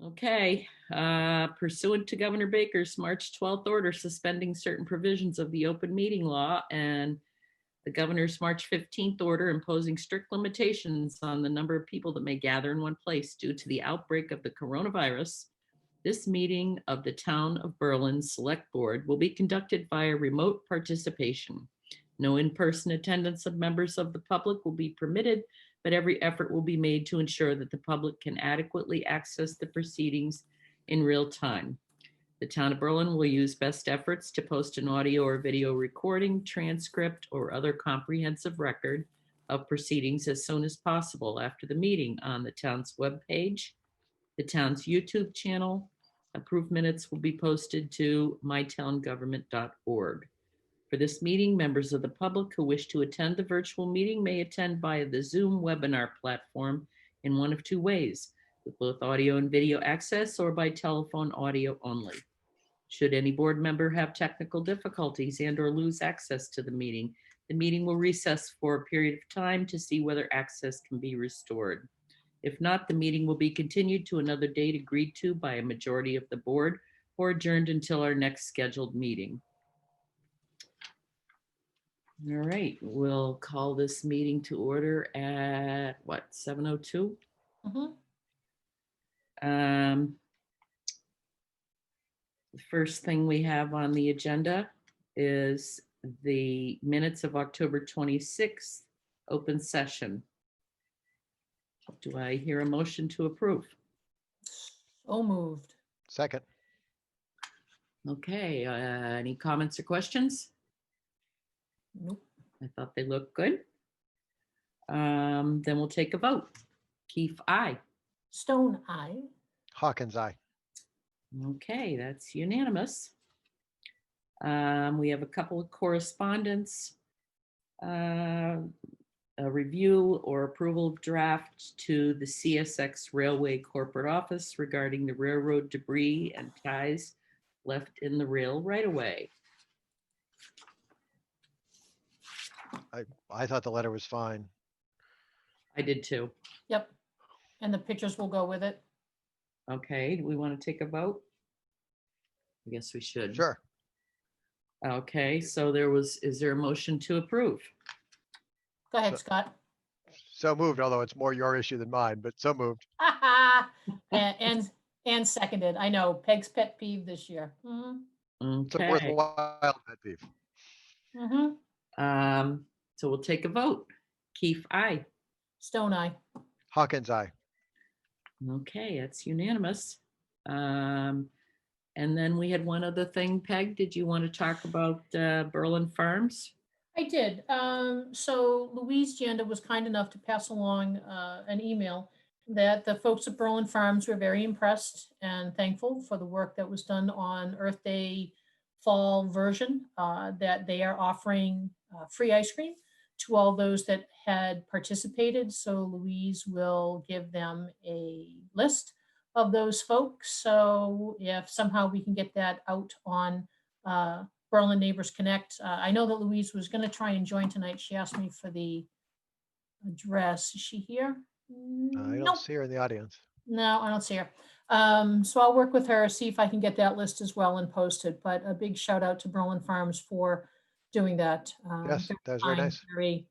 Okay, pursuant to Governor Baker's March 12th order suspending certain provisions of the open meeting law and the governor's March 15th order imposing strict limitations on the number of people that may gather in one place due to the outbreak of the coronavirus, this meeting of the Town of Berlin Select Board will be conducted via remote participation. No in-person attendance of members of the public will be permitted, but every effort will be made to ensure that the public can adequately access the proceedings in real time. The Town of Berlin will use best efforts to post an audio or video recording, transcript, or other comprehensive record of proceedings as soon as possible after the meeting on the town's webpage, the town's YouTube channel. Approved minutes will be posted to mytowngovernment.org. For this meeting, members of the public who wish to attend the virtual meeting may attend via the Zoom webinar platform in one of two ways, with both audio and video access or by telephone audio only. Should any board member have technical difficulties and/or lose access to the meeting will recess for a period of time to see whether access can be restored. If not, the meeting will be continued to another date agreed to by a majority of the board or adjourned until our next scheduled meeting. All right, we'll call this meeting to order at what, 7:02? The first thing we have on the agenda is the minutes of October 26th, open session. Do I hear a motion to approve? So moved. Second. Okay, any comments or questions? Nope. I thought they looked good. Then we'll take a vote. Keefe, aye. Stone, aye. Hawkins, aye. Okay, that's unanimous. We have a couple of correspondence. A review or approval of draft to the CSX Railway Corporate Office regarding the railroad debris and ties left in the rail right-of-way. I thought the letter was fine. I did too. Yep. And the pictures will go with it. Okay, do we want to take a vote? I guess we should. Sure. Okay, so is there a motion to approve? Go ahead, Scott. So moved, although it's more your issue than mine, but so moved. and seconded. I know Peg's pet peeve this year. It's a Okay. worthwhile pet peeve. So we'll take a vote. Keefe, aye. Stone, aye. Hawkins, aye. Okay, that's unanimous. And then we had one other thing. Peg, did you want to talk about Berlin Farms? I did. So Louise Janda was kind enough to pass along an email that the folks at Berlin Farms were very impressed and thankful for the work that was done on Earth Day fall version, that they are offering free ice cream to all those that had participated. So Louise will give them a list of those folks. So if somehow we can get that out on Berlin Neighbors Connect. I know that Louise was going to try and join tonight. She asked me for the address. Is she here? I don't see her in the audience. No, I don't see her. So I'll work with her, see if I can get that list as well and post it. But a big shout out to Berlin Farms for doing that. Yes, that was very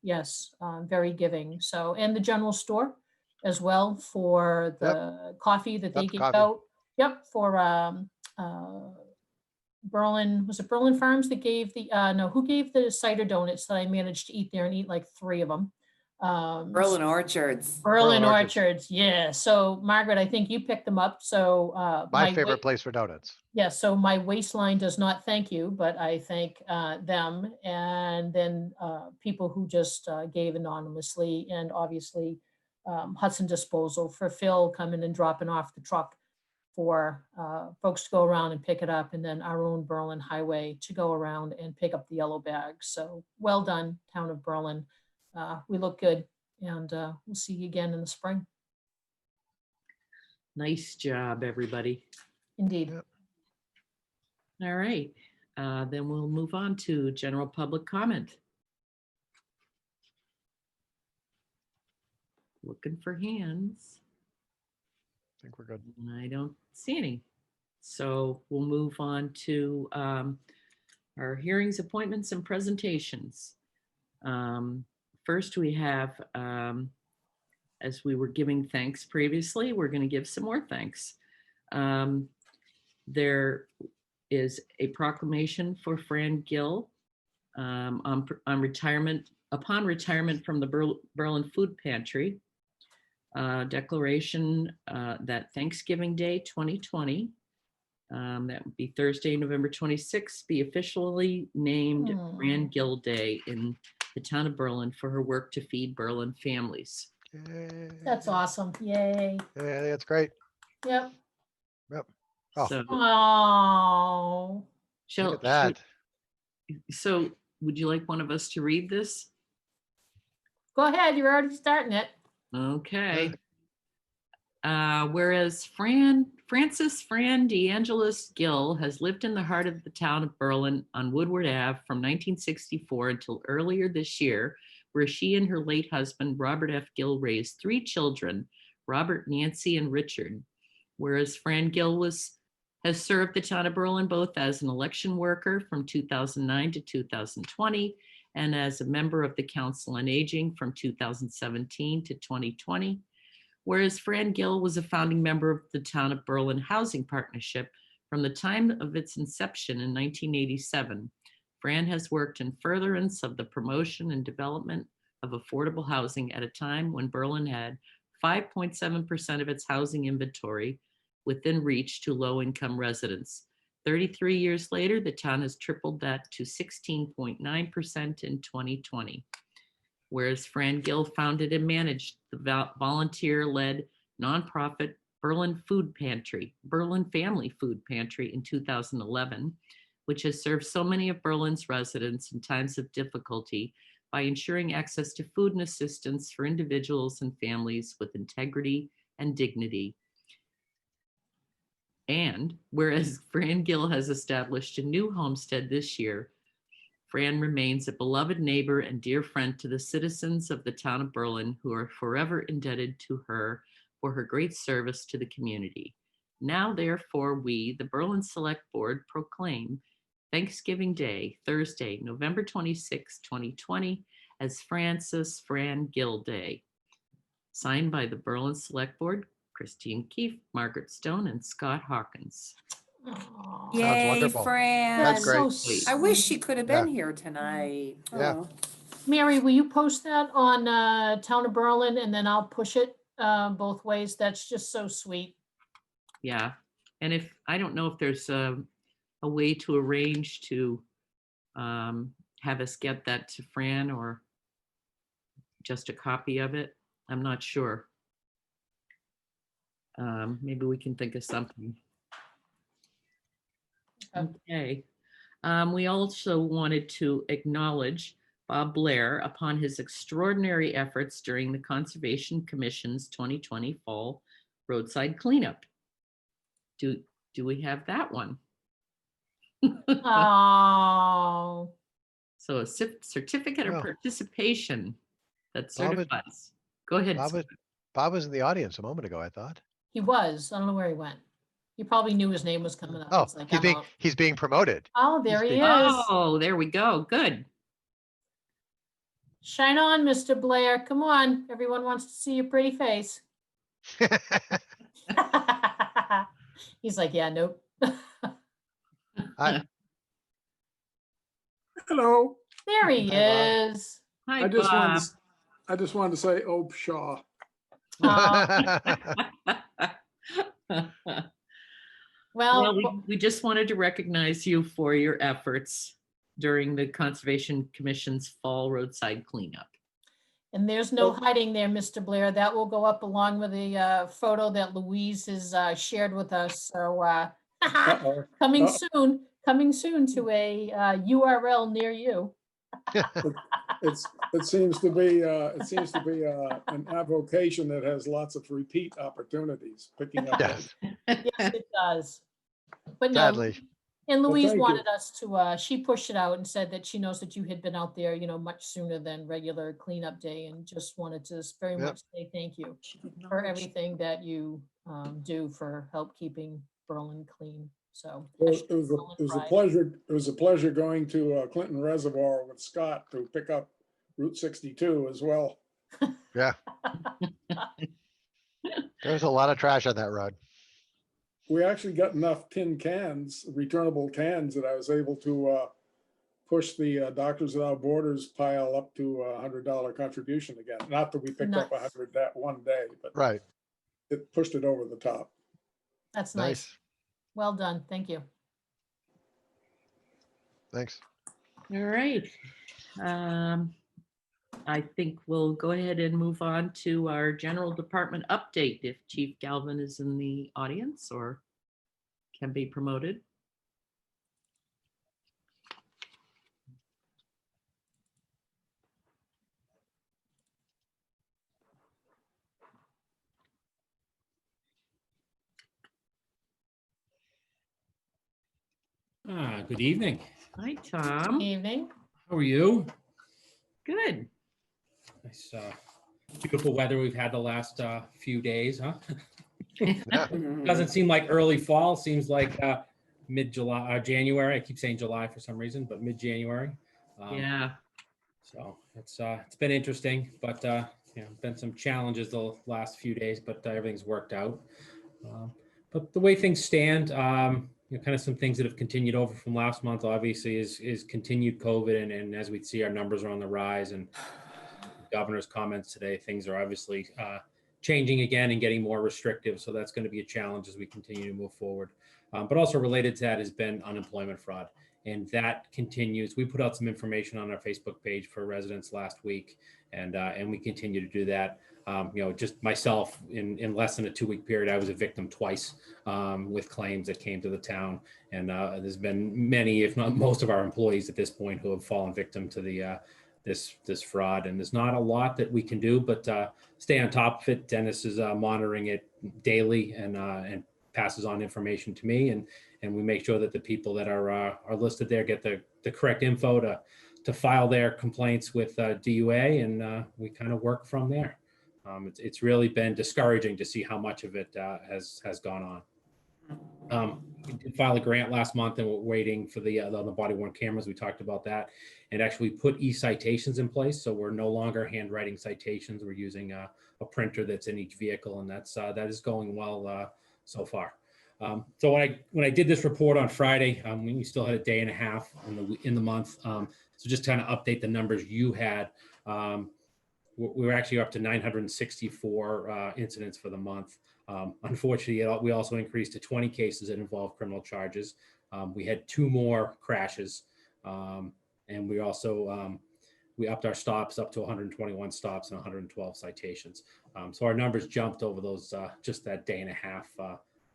nice. Very giving. So, and the general store as well for the coffee that they Yep, give coffee. out. Yep, for Berlin, was it Berlin Farms that gave the, no, who gave the cider donuts that I managed to eat there and eat like 3 of them? Berlin Orchards. Berlin Orchards, yeah. So Margaret, I think you picked them up. So My favorite place for donuts. yeah, so my waistline does not thank you, but I thank them, and then people who just gave anonymously, and obviously Hudson Disposal for Phil coming and dropping off the truck for folks to go around and pick it up, and then our own Berlin Highway to go around and pick up the yellow bags. So well done, Town of Berlin. We look good, and we'll see you again in the spring. Nice job, everybody. Indeed. Yep. All right, then we'll move on to general public comment. Looking for hands. think we're good. I don't see any. So we'll move on to our hearings, appointments, and presentations. First, we have, as we were giving thanks previously, we're going to give some more thanks. There is a proclamation for Fran Gill on retirement, upon retirement from the Berlin Food Pantry. Declaration that Thanksgiving Day 2020, that would be Thursday, November 26th, be officially named Fran Gill Day in the town of Berlin for her work to feed Berlin families. Yay. That's awesome. Yay. Yeah, that's great. Yep. Oh. So, Oh. Look at that. So would you like one of us to read this? Go ahead. You're already starting it. Okay. Whereas Frances Fran DeAngelis Gill has lived in the heart of the town of Berlin on Woodward Ave from 1964 until earlier this year, where she and her late husband, Robert F. Gill, raised 3 children, Robert, Nancy, and Richard. Whereas Fran Gill has served the town of Berlin both as an election worker from 2009 to 2020 and as a member of the Council on Aging from 2017 to 2020. Whereas Fran Gill was a founding member of the town of Berlin Housing Partnership from the time of its inception in 1987. Fran has worked in furtherance of the promotion and development of affordable housing at a time when Berlin had 5.7% of its housing inventory within reach to low-income residents. 33 years later, the town has tripled that to 16.9% in 2020. Whereas Fran Gill founded and managed the volunteer-led nonprofit Berlin Family Food Pantry in 2011, which has served so many of Berlin's residents in times of difficulty by ensuring access to food and assistance for individuals and families with integrity and dignity. And whereas Fran Gill has established a new homestead this year, Fran remains a beloved neighbor and dear friend to the citizens of the town of Berlin, who are forever indebted to her for her great service to the community. Now, therefore, we, the Berlin Select Board, proclaim Thanksgiving Day, Thursday, November 26, 2020, as Frances Fran Gill Day. Signed by the Berlin Select Board, Christine Keefe, Margaret Stone, and Scott Hawkins. Aw. Yay, wonderful. Fran. That's great. so Wait. I wish sweet. she could have been here tonight. Yeah. Oh. Mary, will you post that on Town of Berlin and then I'll push it both ways? That's just so sweet. Yeah, and if, I don't know if there's a way to arrange to have us get that to Fran or just a copy of it. I'm not sure. Maybe we can think of something. Okay. We also wanted to acknowledge Bob Blair upon his extraordinary efforts during the Conservation Commission's 2020 fall roadside cleanup. Do we have that one? Oh, So a certificate Oh. of participation that Bob is- certifies. Go ahead. Bob was in the audience a moment ago, I thought. he was. I don't know where he went. He probably knew his name was coming up. Oh, It's like, I'm out. he's being promoted. Oh, there he being- is. Oh, there we go. Good. Shine on, Mr. Blair. Come on. Everyone wants to see your pretty face. He's like, yeah, nope. Hello. There he Hi, Bob. is. Hi, I just Bob. wanted to say, oh, Pshaw. Well, Well, we just wanted to recognize you for your efforts during the Conservation Commission's fall roadside cleanup. and there's no Well- hiding there, Mr. Blair. That will go up along with the photo that Louise has shared with us. So Uh-oh. coming Uh-oh. soon to a URL near you. It seems to be an avocation that has lots of repeat opportunities, picking up. Yes, Yes, it does. But no, sadly. And Well, Louise thank you. wanted us to, she pushed it out and said that she knows that you had been out there, much sooner than regular cleanup day, and just wanted to very Yep. much say thank you for everything that you do for help keeping Berlin clean. So. Well, hashtag it was Berlin a Pride. pleasure. It was a pleasure going to Clinton Reservoir with Scott to pick up Route 62 as well. Yeah, there's a lot of trash on that road. We actually got enough tin cans, returnable cans, that I was able to push the Doctors Without Borders pile up to $100 contribution again. Not that we picked up Nice. 100 that one day, but Right, it pushed it over the top. That's nice. nice, Well done. Thank you. thanks. All right. I think we'll go ahead and move on to our general department update if Chief Galvin is in the audience or can be promoted. Good evening. Hi, Tom. Evening. How are you? Good. Nice, beautiful weather we've had the last few days, huh? Yeah, Doesn't seem like early fall. Seems like mid-July, January. I keep saying July for some reason, but mid-January. Yeah. So it's been interesting, but been some challenges the last few days, but everything's worked out. But the way things stand, kind of some things that have continued over from last month, obviously, is continued COVID, and as we see, our numbers are on the rise. And governor's comments today, things are obviously changing again and getting more restrictive. So that's going to be a challenge as we continue to move forward. But also related to that has been unemployment fraud, and that continues. We put out some information on our Facebook page for residents last week, and we continue to do that. Just myself, in less than a 2-week period, I was a victim twice with claims that came to the town. And there's been many, if not most of our employees at this point who have fallen victim to the this fraud. And there's not a lot that we can do, but stay on top of it. Dennis is monitoring it daily and passes on information to me. And we make sure that the people that are listed there get the correct info to file their complaints with DUA, and we kind of work from there. It's really been discouraging to see how much of it has gone on. We did file a grant last month, and we're waiting for the body worn cameras. We talked about that, and actually put e-citations in place. So we're no longer handwriting citations. We're using a printer that's in each vehicle, and that is going well so far. So when I did this report on Friday, we still had a day and a half in the month. So just kind of update the numbers you had. We were actually up to 964 incidents for the month. Unfortunately, we also increased to 20 cases that involve criminal charges. We had 2 more crashes, and we also we upped our stops up to 121 stops and 112 citations. So our numbers jumped over those just that day and a half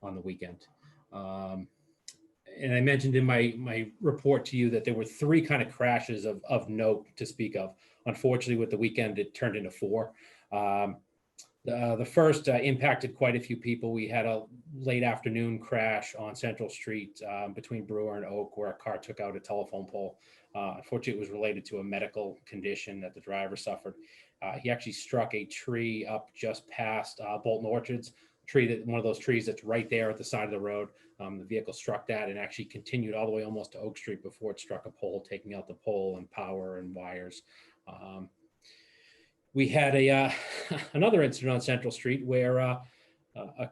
on the weekend. And I mentioned in my report to you that there were 3 kind of crashes of note to speak of. Unfortunately, with the weekend, it turned into 4. The first impacted quite a few people. We had a late afternoon crash on Central Street between Brewer and Oak, where a car took out a telephone pole. Unfortunately, it was related to a medical condition that the driver suffered. He actually struck a tree up just past Bolton Orchards, one of those trees that's right there at the side of the road. The vehicle struck that and actually continued all the way almost to Oak Street before it struck a pole, taking out the pole and power and wires. We had another incident on Central Street where a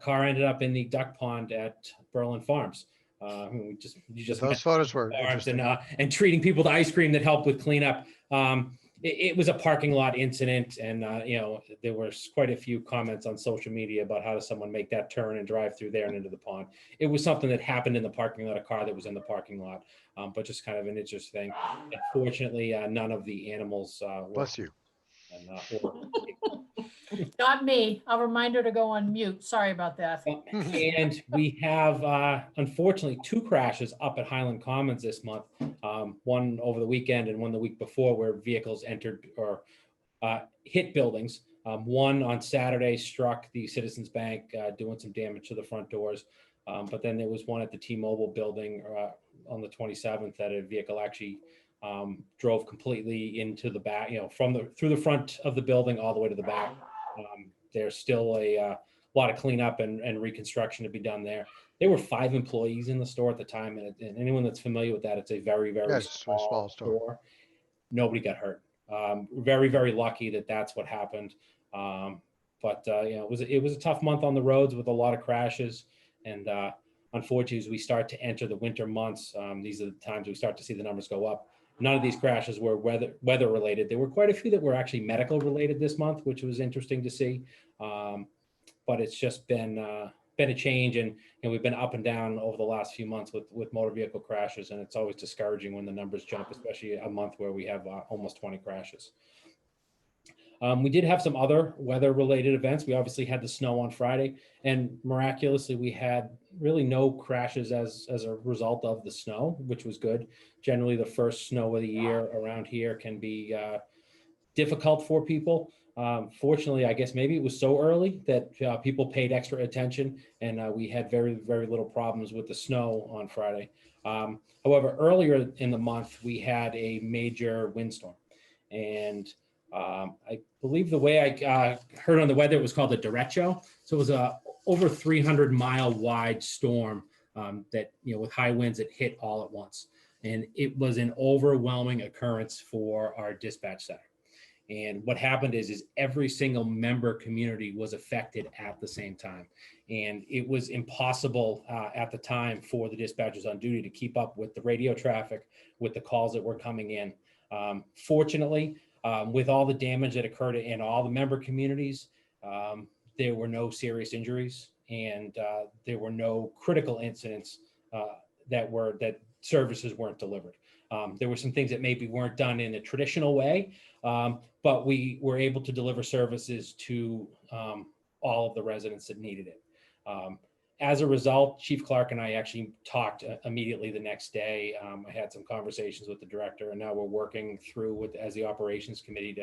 car ended up in the duck pond at Berlin Farms. You just those photos were farms interesting. and treating people to ice cream that helped with cleanup. It was a parking lot incident, and there was quite a few comments on social media about how does someone make that turn and drive through there and into the pond. It was something that happened in the parking lot, a car that was in the parking lot, but just kind of an interesting thing. Unfortunately, none of the animals were. Bless you. Not me. I'll remind her to go on mute. Sorry about that. And we have, unfortunately, 2 crashes up at Highland Commons this month. One over the weekend and one the week before, where vehicles entered or hit buildings. One on Saturday struck the Citizens Bank, doing some damage to the front doors. But then there was one at the T-Mobile building on the 27th that a vehicle actually drove completely into the back, through the front of the building all the way to the back. There's still a lot of cleanup and reconstruction to be done there. There were 5 employees in the store at the time, and anyone that's familiar with that, it's a very, very Yes, it's a small store. Nobody got hurt. Very, very lucky that that's what happened. But it was a tough month on the roads with a lot of crashes, and unfortunately, as we start to enter the winter months, these are the times we start to see the numbers go up. None of these crashes were weather related. There were quite a few that were actually medical related this month, which was interesting to see. But it's just been a change, and we've been up and down over the last few months with motor vehicle crashes, and it's always discouraging when the numbers jump, especially a month where we have almost 20 crashes. We did have some other weather-related events. We obviously had the snow on Friday, and miraculously, we had really no crashes as a result of the snow, which was good. Generally, the first snow of the year around here can be difficult for people. Fortunately, I guess maybe it was so early that people paid extra attention, and we had very, very little problems with the snow on Friday. However, earlier in the month, we had a major windstorm, and I believe the way I heard on the weather, it was called a derecho. So it was a over 300-mile wide storm that, with high winds, it hit all at once. And it was an overwhelming occurrence for our dispatch center. And what happened is every single member community was affected at the same time. And it was impossible at the time for the dispatchers on duty to keep up with the radio traffic, with the calls that were coming in. Fortunately, with all the damage that occurred in all the member communities, there were no serious injuries, and there were no critical incidents that services weren't delivered. There were some things that maybe weren't done in a traditional way, but we were able to deliver services to all of the residents that needed it. As a result, Chief Clark and I actually talked immediately the next day. I had some conversations with the director, and now we're working through as the operations committee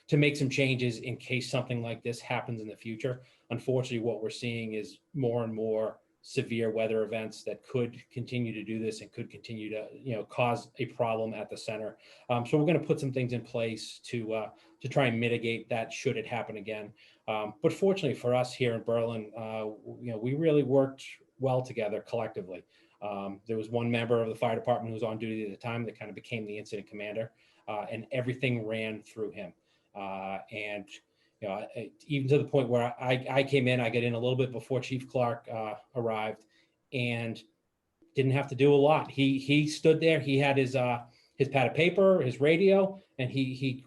to make some changes in case something like this happens in the future. Unfortunately, what we're seeing is more and more severe weather events that could continue to do this and could continue to cause a problem at the center. So we're going to put some things in place to try and mitigate that should it happen again. But fortunately for us here in Berlin, we really worked well together collectively. There was one member of the fire department who was on duty at the time that kind of became the incident commander, and everything ran through him. And even to the point where I came in, I got in a little bit before Chief Clark arrived, and didn't have to do a lot. He stood there. He had his pad of paper, his radio, and he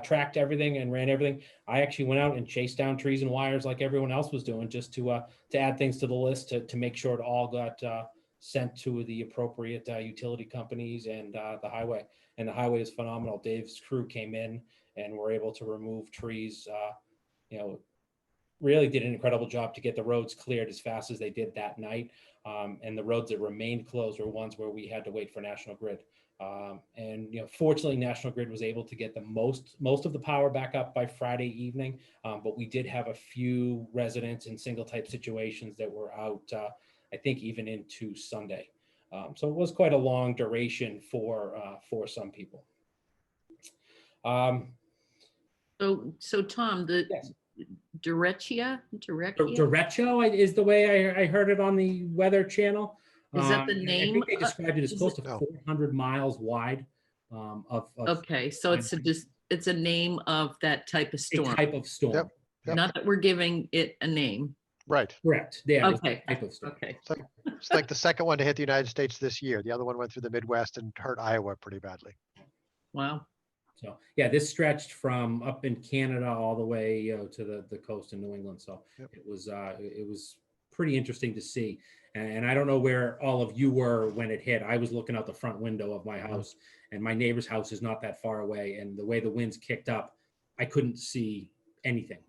tracked everything and ran everything. I actually went out and chased down trees and wires like everyone else was doing, just to add things to the list to make sure it all got sent to the appropriate utility companies and the highway. And the highway is phenomenal. Dave's crew came in and were able to remove trees. Really did an incredible job to get the roads cleared as fast as they did that night. And the roads that remained closed were ones where we had to wait for National Grid. Fortunately, National Grid was able to get the most of the power back up by Friday evening, but we did have a few residents in single type situations that were out, I think even into Sunday. So it was quite a long duration for some people. So Tom, the Yes. derecho Derecho is the way I heard it on the Weather Channel. Is that the I name? think they described it as Is close it- to No. 400 miles wide. Okay, so it's a name of that type of A storm, type of storm. Yep. Yep. not that we're giving it a name. Right. Correct. Yeah. it's a Okay. Type of storm. Okay, It's like the second one to hit the United States this year. The other one went through the Midwest and hurt Iowa pretty badly. wow. So yeah, this stretched from up in Canada all the way to the coast in New England. So Yep. it was pretty interesting to see. And I don't know where all of you were when it hit. I was looking out the front window of my house, and my neighbor's house is not that far away. And the way the winds kicked up, I couldn't see anything.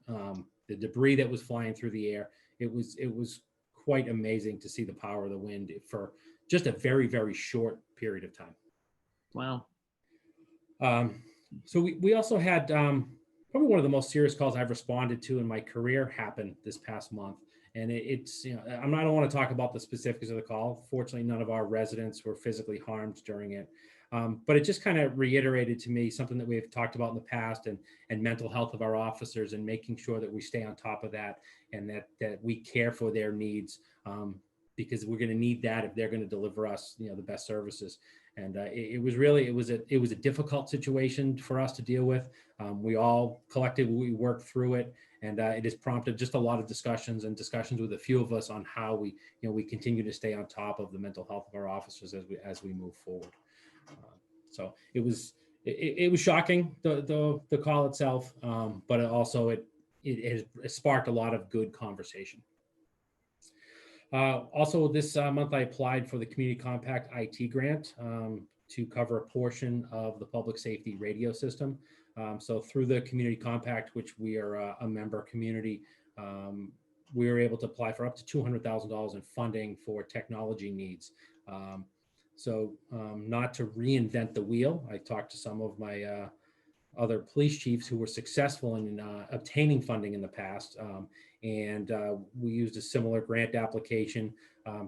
The debris that was flying through the air, it was quite amazing to see the power of the wind for just a very, very short period of time. Wow. So we also had probably one of the most serious calls I've responded to in my career happen this past month. And it's, you know, I don't want to talk about the specifics of the call. Fortunately, none of our residents were physically harmed during it. But it just kind of reiterated to me something that we've talked about in the past, and mental health of our officers, and making sure that we stay on top of that, and that we care for their needs, because we're going to need that if they're going to deliver us, you know, the best services. And it was a difficult situation for us to deal with. We all collectively worked through it, and it has prompted just a lot of discussions with a few of us on how we continue to stay on top of the mental health of our officers as we move forward. So it was shocking, the call itself, but it has sparked a lot of good conversation. Also this month I applied for the Community Compact IT grant to cover a portion of the public safety radio system. So through the Community Compact, which we are a member community, we were able to apply for up to $200,000 in funding for technology needs. Not to reinvent the wheel, I talked to some of my other police chiefs who were successful in obtaining funding in the past, and we used a similar grant application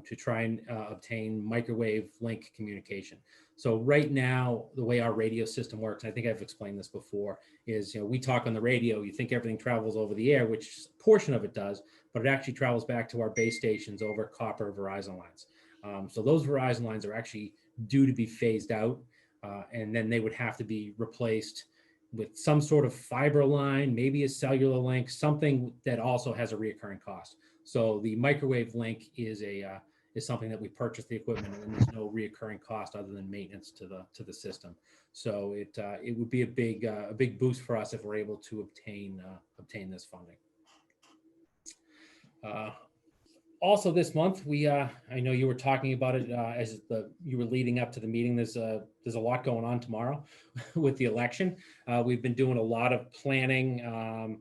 to try and obtain microwave link communication. So right now, the way our radio system works, I think I've explained this before, is, you know, we talk on the radio, you think everything travels over the air, which a portion of it does, but it actually travels back to our base stations over copper Verizon lines. So those Verizon lines are actually due to be phased out, and then they would have to be replaced with some sort of fiber line, maybe a cellular link, something that also has a reoccurring cost. So the microwave link is something that we purchase the equipment, and there's no reoccurring cost other than maintenance to the system. So it would be a big boost for us if we're able to obtain this funding. Also this month, I know you were talking about it as you were leading up to the meeting. There's a lot going on tomorrow with the election. We've been doing a lot of planning,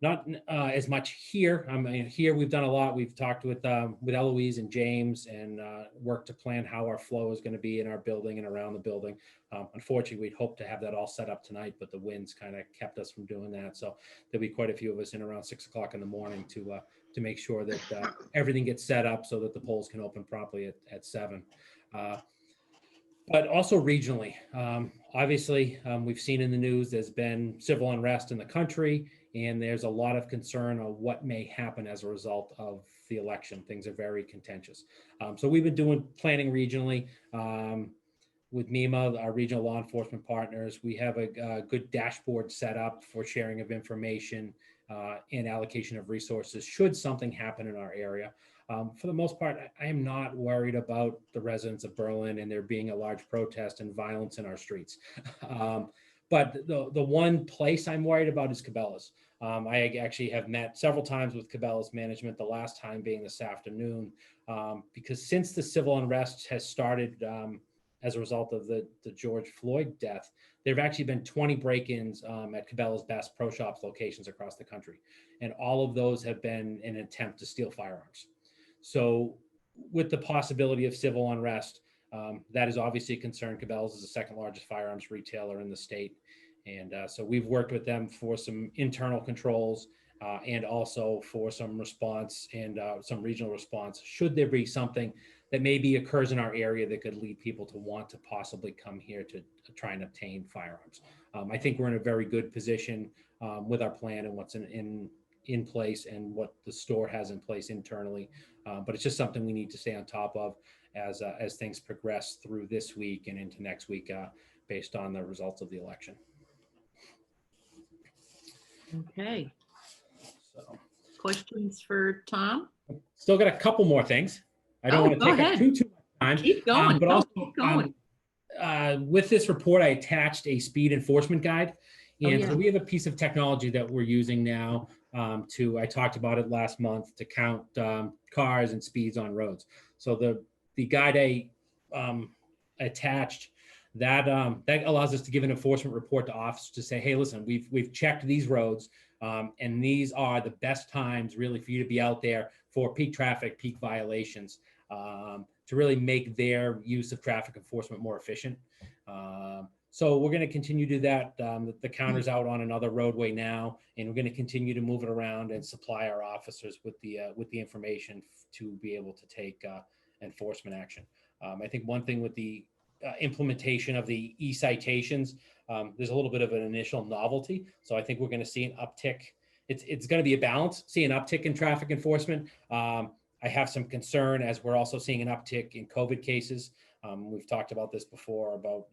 not as much here. I mean, here we've done a lot. We've talked with Eloise and James, and worked to plan how our flow is going to be in our building and around the building. Unfortunately, we'd hoped to have that all set up tonight, but the winds kind of kept us from doing that. So there'll be quite a few of us in around 6 o'clock in the morning to make sure that everything gets set up so that the polls can open properly at 7. But also regionally, obviously, we've seen in the news there's been civil unrest in the country, and there's a lot of concern on what may happen as a result of the election. Things are very contentious. So we've been doing planning regionally with MEMA, our regional law enforcement partners. We have a good dashboard set up for sharing of information and allocation of resources should something happen in our area. For the most part, I am not worried about the residents of Berlin and there being a large protest and violence in our streets. But the one place I'm worried about is Cabela's. I actually have met several times with Cabela's management, the last time being this afternoon, because since the civil unrest has started as a result of the George Floyd death, there have actually been 20 break-ins at Cabela's Bass Pro Shops locations across the country. And all of those have been an attempt to steal firearms. So with the possibility of civil unrest, that is obviously a concern. Cabela's is the second largest firearms retailer in the state. And so we've worked with them for some internal controls and also for some response and some regional response. Should there be something that maybe occurs in our area that could lead people to want to possibly come here to try and obtain firearms. I think we're in a very good position with our plan and what's in place and what the store has in place internally. But it's just something we need to stay on top of as things progress through this week and into next week based on the results of the election. Okay. So Questions for Tom? still got a couple more things. I don't want to go take up ahead. too much time. Keep going. But No, also, keep going. with this report, I attached a speed enforcement guide. And yeah. so we have a piece of technology that we're using now I talked about it last month, to count cars and speeds on roads. So the guide I attached, that allows us to give an enforcement report to officers to say, hey, listen, we've checked these roads, and these are the best times really for you to be out there for peak traffic, peak violations, to really make their use of traffic enforcement more efficient. So we're going to continue to do that. The counter's out on another roadway now, and we're going to continue to move it around and supply our officers with the information to be able to take enforcement action. I think one thing with the implementation of the e-citations, there's a little bit of an initial novelty. So I think we're going to see an uptick. It's going to be a balance, see an uptick in traffic enforcement. I have some concern as we're also seeing an uptick in COVID cases. We've talked about this before about,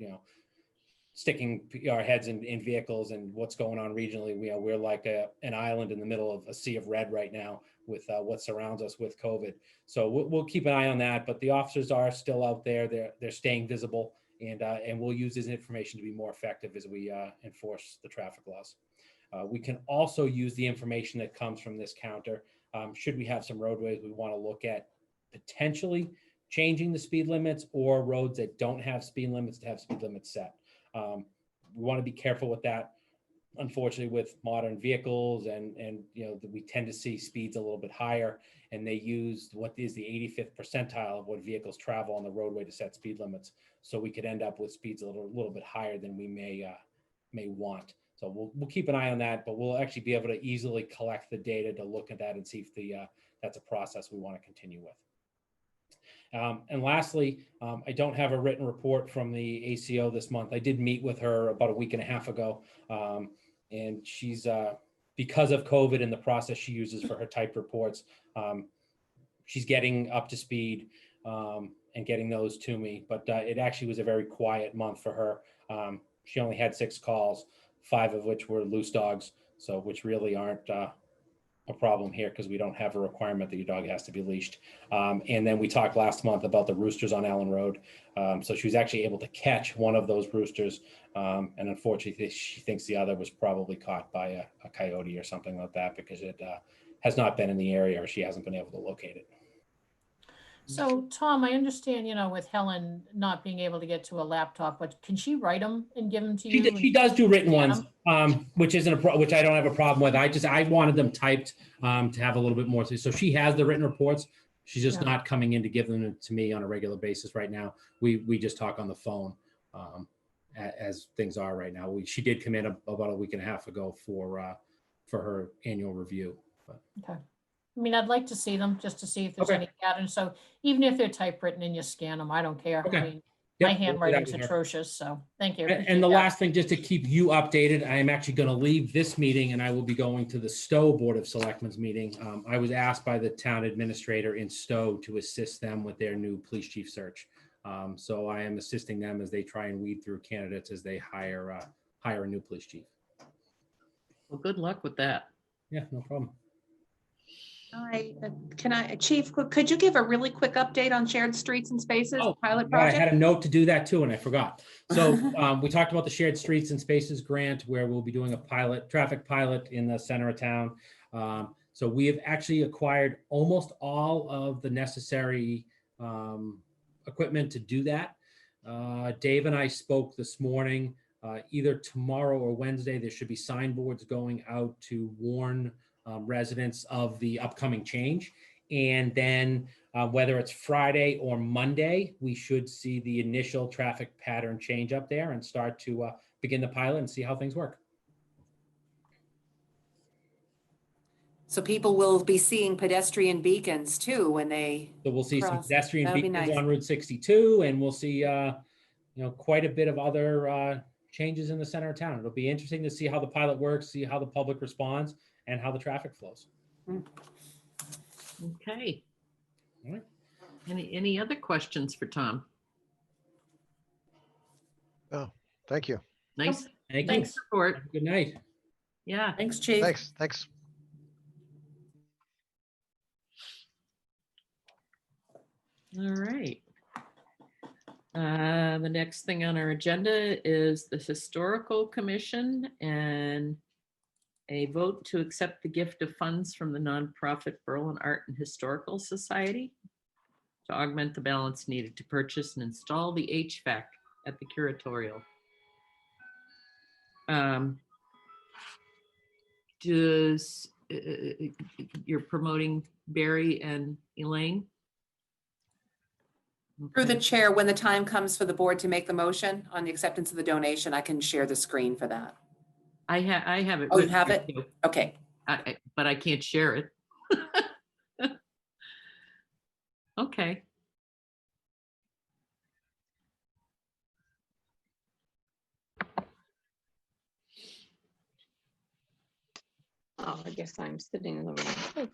sticking our heads in vehicles and what's going on regionally. We're like an island in the middle of a sea of red right now with what surrounds us with COVID. So we'll keep an eye on that, but the officers are still out there. They're staying visible, and we'll use this information to be more effective as we enforce the traffic laws. We can also use the information that comes from this counter. Should we have some roadways we want to look at potentially changing the speed limits, or roads that don't have speed limits to have speed limits set. We want to be careful with that. Unfortunately, with modern vehicles and we tend to see speeds a little bit higher, and they use what is the 85th percentile of what vehicles travel on the roadway to set speed limits. So we could end up with speeds a little bit higher than we may want. So we'll keep an eye on that, but we'll actually be able to easily collect the data to look at that and see if that's a process we want to continue with. And lastly, I don't have a written report from the ACO this month. I did meet with her about a week and a half ago, and she's, because of COVID and the process she uses for her typed reports, she's getting up to speed and getting those to me. But it actually was a very quiet month for her. She only had 6 calls, 5 of which were loose dogs, so which really aren't a problem here because we don't have a requirement that your dog has to be leashed. And then we talked last month about the roosters on Allen Road. So she was actually able to catch one of those roosters. And unfortunately, she thinks the other was probably caught by a coyote or something like that because it has not been in the area, or she hasn't been able to locate it. So Tom, I understand, with Helen not being able to get to a laptop, but can she write them and give them to you? She does do written scan ones, which isn't which I don't have a problem with. I wanted them typed to have a little bit more. So she has the written reports. She's just Yeah. not coming in to give them to me on a regular basis right now. We just talk on the phone as things are right now. She did come in about a week and a half ago for her annual review. But. Okay. I mean, I'd like to see them just to see if there's Okay. any pattern. So even if they're typewritten and you scan them, I don't care. Okay. I mean, Yep, my we'll do that handwriting's with her. atrocious, so thank you. And the last thing, just to keep you updated, I am actually going to leave this meeting and I will be going to the Stowe Board of Selectmen's meeting. I was asked by the town administrator in Stowe to assist them with their new police chief search. So I am assisting them as they try and weed through candidates as they hire a new police chief. Well, good luck with that. Yeah, no problem. Chief, could you give a really quick update on shared streets and spaces pilot Yeah, I project? had a note to do that too, and I forgot. So we talked about the Shared Streets and Spaces grant, where we'll be doing a traffic pilot in the center of town. So we have actually acquired almost all of the necessary equipment to do that. Dave and I spoke this morning. Either tomorrow or Wednesday, there should be signboards going out to warn residents of the upcoming change. And then whether it's Friday or Monday, we should see the initial traffic pattern change up there and start to begin the pilot and see how things work. So people will be seeing pedestrian beacons too when they. So we'll see some Cross. pedestrian That'd be beacons nice. on Route 62, and we'll see quite a bit of other changes in the center of town. It'll be interesting to see how the pilot works, see how the public responds, and how the traffic flows. Okay. All right. Any other questions for Tom? Oh, thank you. Nice, Thank you. thanks report. Good night. Yeah. Thanks, Chief. Thanks. All right. The next thing on our agenda is the Historical Commission and a vote to accept the gift of funds from the nonprofit Berlin Art and Historical Society to augment the balance needed to purchase and install the HVAC at the curatorial. You're promoting Barry and Elaine? Through the Okay. chair, when the time comes for the board to make the motion on the acceptance of the donation, I can share the screen for that. I have it. Oh, you written have here, it? too. Okay. But I can't share it. Okay. Oh, I guess I'm sitting in the wrong place.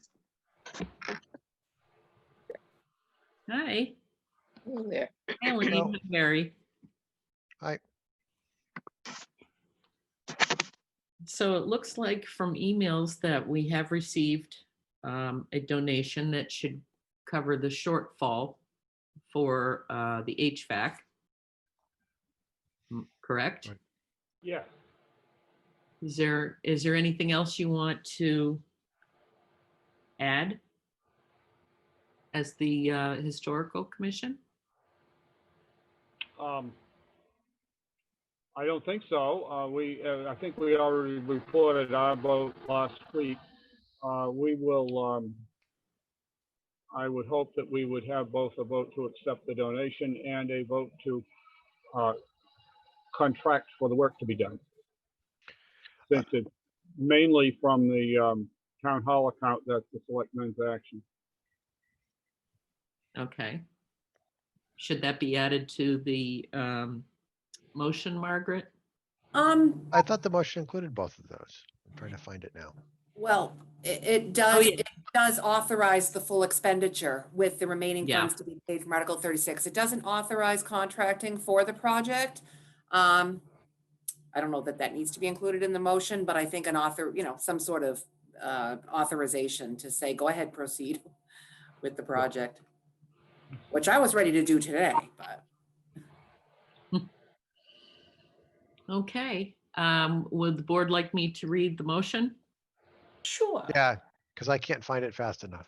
Hi, Oh, there. Elaine, Hello. Mary. Hi. So it looks like from emails that we have received a donation that should cover the shortfall for the HVAC. Correct? Right. Yeah. Is there anything else you want to add as the historical commission? I don't think so. I think we already reported our vote last week. We will, I would hope that we would have both a vote to accept the donation and a vote to contract for the work to be done. Since it's mainly from the town hall account, that's the selectmen's action. Okay. Should that be added to the motion, Margaret? I thought the motion included both of those. I'm trying to find it now. Well, it Oh, yeah. does authorize the full expenditure with the remaining Yeah. funds to be paid from Article 36. It doesn't authorize contracting for the project. I don't know that that needs to be included in the motion, but I think an some sort of authorization to say, go ahead, proceed with the project, which I was ready to do today, but. Okay. Would the board like me to read the motion? Sure. Yeah, because I can't find it fast enough.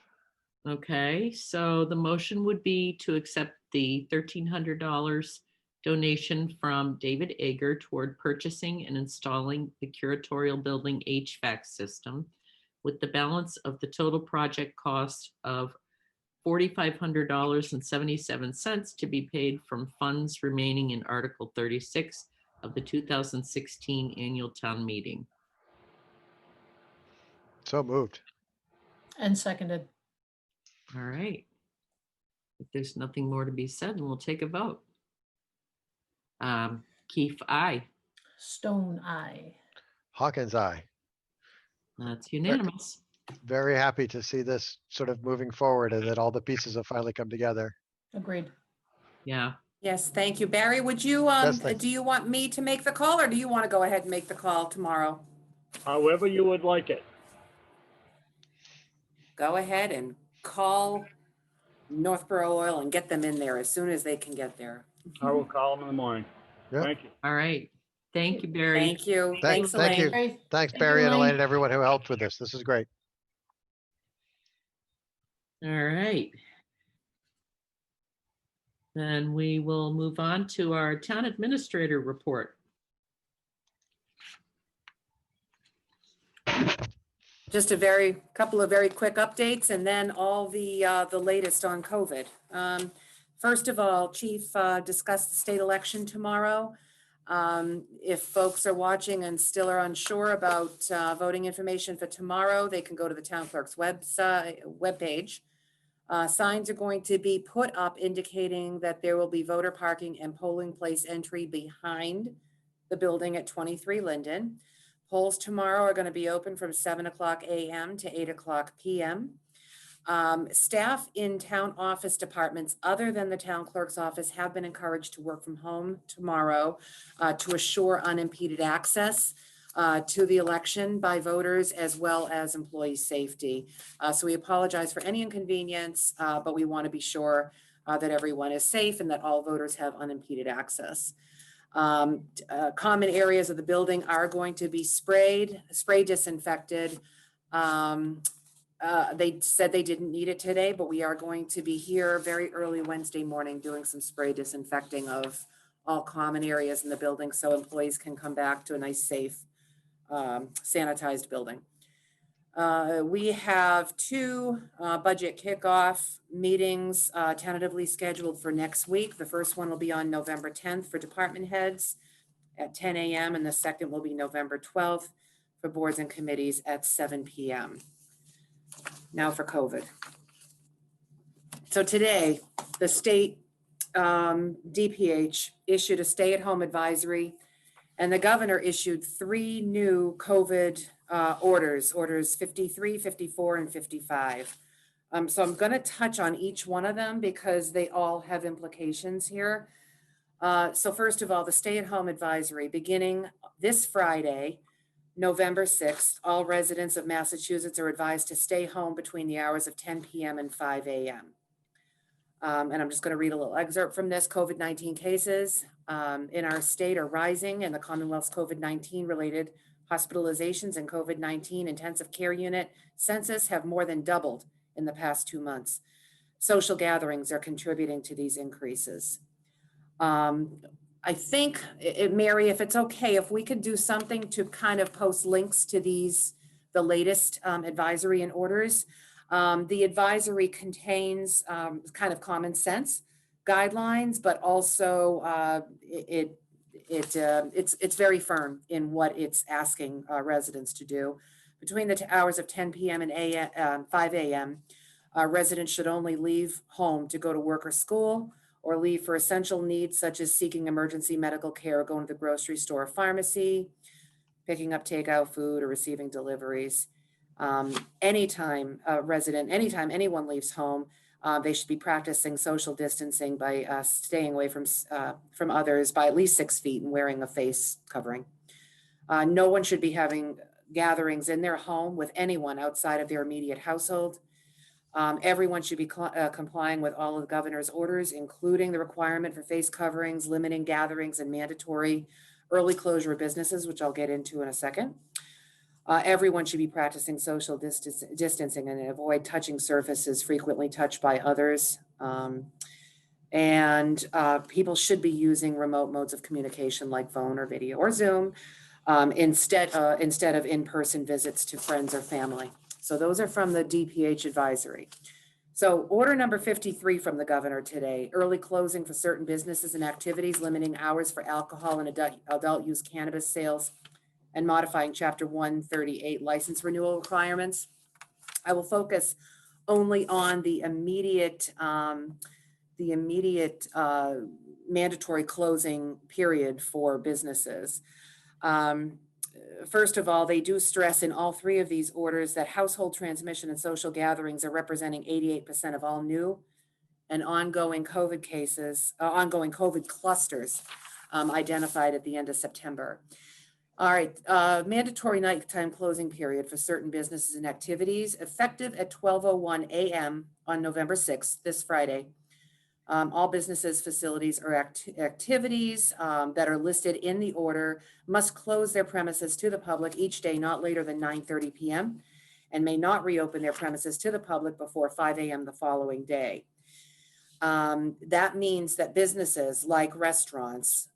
Okay, so the motion would be to accept the $1,300 donation from David Ager toward purchasing and installing the curatorial building HVAC system with the balance of the total project cost of $4,500.77 to be paid from funds remaining in Article 36 of the 2016 annual town meeting. So moved. And seconded. All right. If there's nothing more to be said, then we'll take a vote. Keefe, aye. Stone eye. Hawkins, aye. That's unanimous. Very happy to see this sort of moving forward and that all the pieces have finally come together. Agreed. Yeah. Yes, thank you. Barry, would you, Yes, thank do you want me to make the call or do you want to go ahead and make the call tomorrow? However you would like it. Go ahead and call Northborough Oil and get them in there as soon as they can get there. I will call them in the morning. Yeah. Thank you. All right. Thank you, Barry. Thank you. Thank Thanks, you. Elaine. Barry, Thanks, Thank you, Barry and Elaine. Elaine and everyone who helped with this. This is great. All right. Then we will move on to our town administrator report. Just couple of very quick updates and then all the latest on COVID. First of all, Chief discussed the state election tomorrow. If folks are watching and still are unsure about voting information for tomorrow, they can go to the town clerk's webpage. Signs are going to be put up indicating that there will be voter parking and polling place entry behind the building at 23 Linden. Polls tomorrow are going to be open from 7:00 a.m. to 8:00 p.m. Staff in town office departments other than the town clerk's office have been encouraged to work from home tomorrow to assure unimpeded access to the election by voters as well as employee safety. So we apologize for any inconvenience, but we want to be sure that everyone is safe and that all voters have unimpeded access. Common areas of the building are going to be spray disinfected. They said they didn't need it today, but we are going to be here very early Wednesday morning doing some spray disinfecting of all common areas in the building so employees can come back to a nice, safe, sanitized building. We have two budget kickoff meetings tentatively scheduled for next week. The first one will be on November 10th for department heads at 10 a.m. and the second will be November 12th for boards and committees at 7 p.m. Now for COVID. So today, the state DPH issued a stay-at-home advisory, and the governor issued 3 new COVID orders 53, 54, and 55. So I'm going to touch on each one of them because they all have implications here. So first of all, the stay-at-home advisory beginning this Friday, November 6th, all residents of Massachusetts are advised to stay home between the hours of 10 p.m. and 5 a.m. And I'm just going to read a little excerpt from this. COVID-19 cases in our state are rising, and the Commonwealth's COVID-19 related hospitalizations and COVID-19 intensive care unit census have more than doubled in the past 2 months. Social gatherings are contributing to these increases. I think, Mary, if it's okay, if we could do something to kind of post links to the latest advisory and orders. The advisory contains kind of common sense guidelines, but also it's very firm in what it's asking residents to do. Between the hours of 10 p.m. and 5 a.m., residents should only leave home to go to work or school, or leave for essential needs such as seeking emergency medical care, going to the grocery store or pharmacy, picking up takeout food, or receiving deliveries. Anytime anyone leaves home, they should be practicing social distancing by staying away from others by at least 6 feet and wearing a face covering. No one should be having gatherings in their home with anyone outside of their immediate household. Everyone should be complying with all of the governor's orders, including the requirement for face coverings, limiting gatherings, and mandatory early closure of businesses, which I'll get into in a second. Everyone should be practicing social distancing and avoid touching surfaces frequently touched by others. And people should be using remote modes of communication like phone or video or Zoom instead of in-person visits to friends or family. So those are from the DPH advisory. So order number 53 from the governor today, early closing for certain businesses and activities, limiting hours for alcohol and adult use cannabis sales, and modifying Chapter 138 license renewal requirements. I will focus only on the immediate mandatory closing period for businesses. First of all, they do stress in all 3 of these orders that household transmission and social gatherings are representing 88% of all new and ongoing COVID cases, ongoing COVID clusters identified at the end of September. All right, mandatory nighttime closing period for certain businesses and activities effective at 12:01 a.m. on November 6th, this Friday. All businesses, facilities, or activities that are listed in the order must close their premises to the public each day not later than 9:30 p.m. and may not reopen their premises to the public before 5 a.m. the following day. That means that businesses like restaurants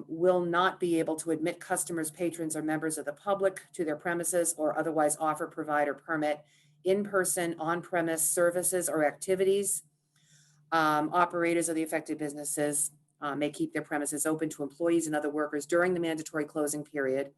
will not be able to admit customers, patrons, or members of the public to their premises or otherwise offer, provide, or permit in-person, on-premise services or activities. Operators of the affected businesses may keep their premises open to employees and other workers during the mandatory closing period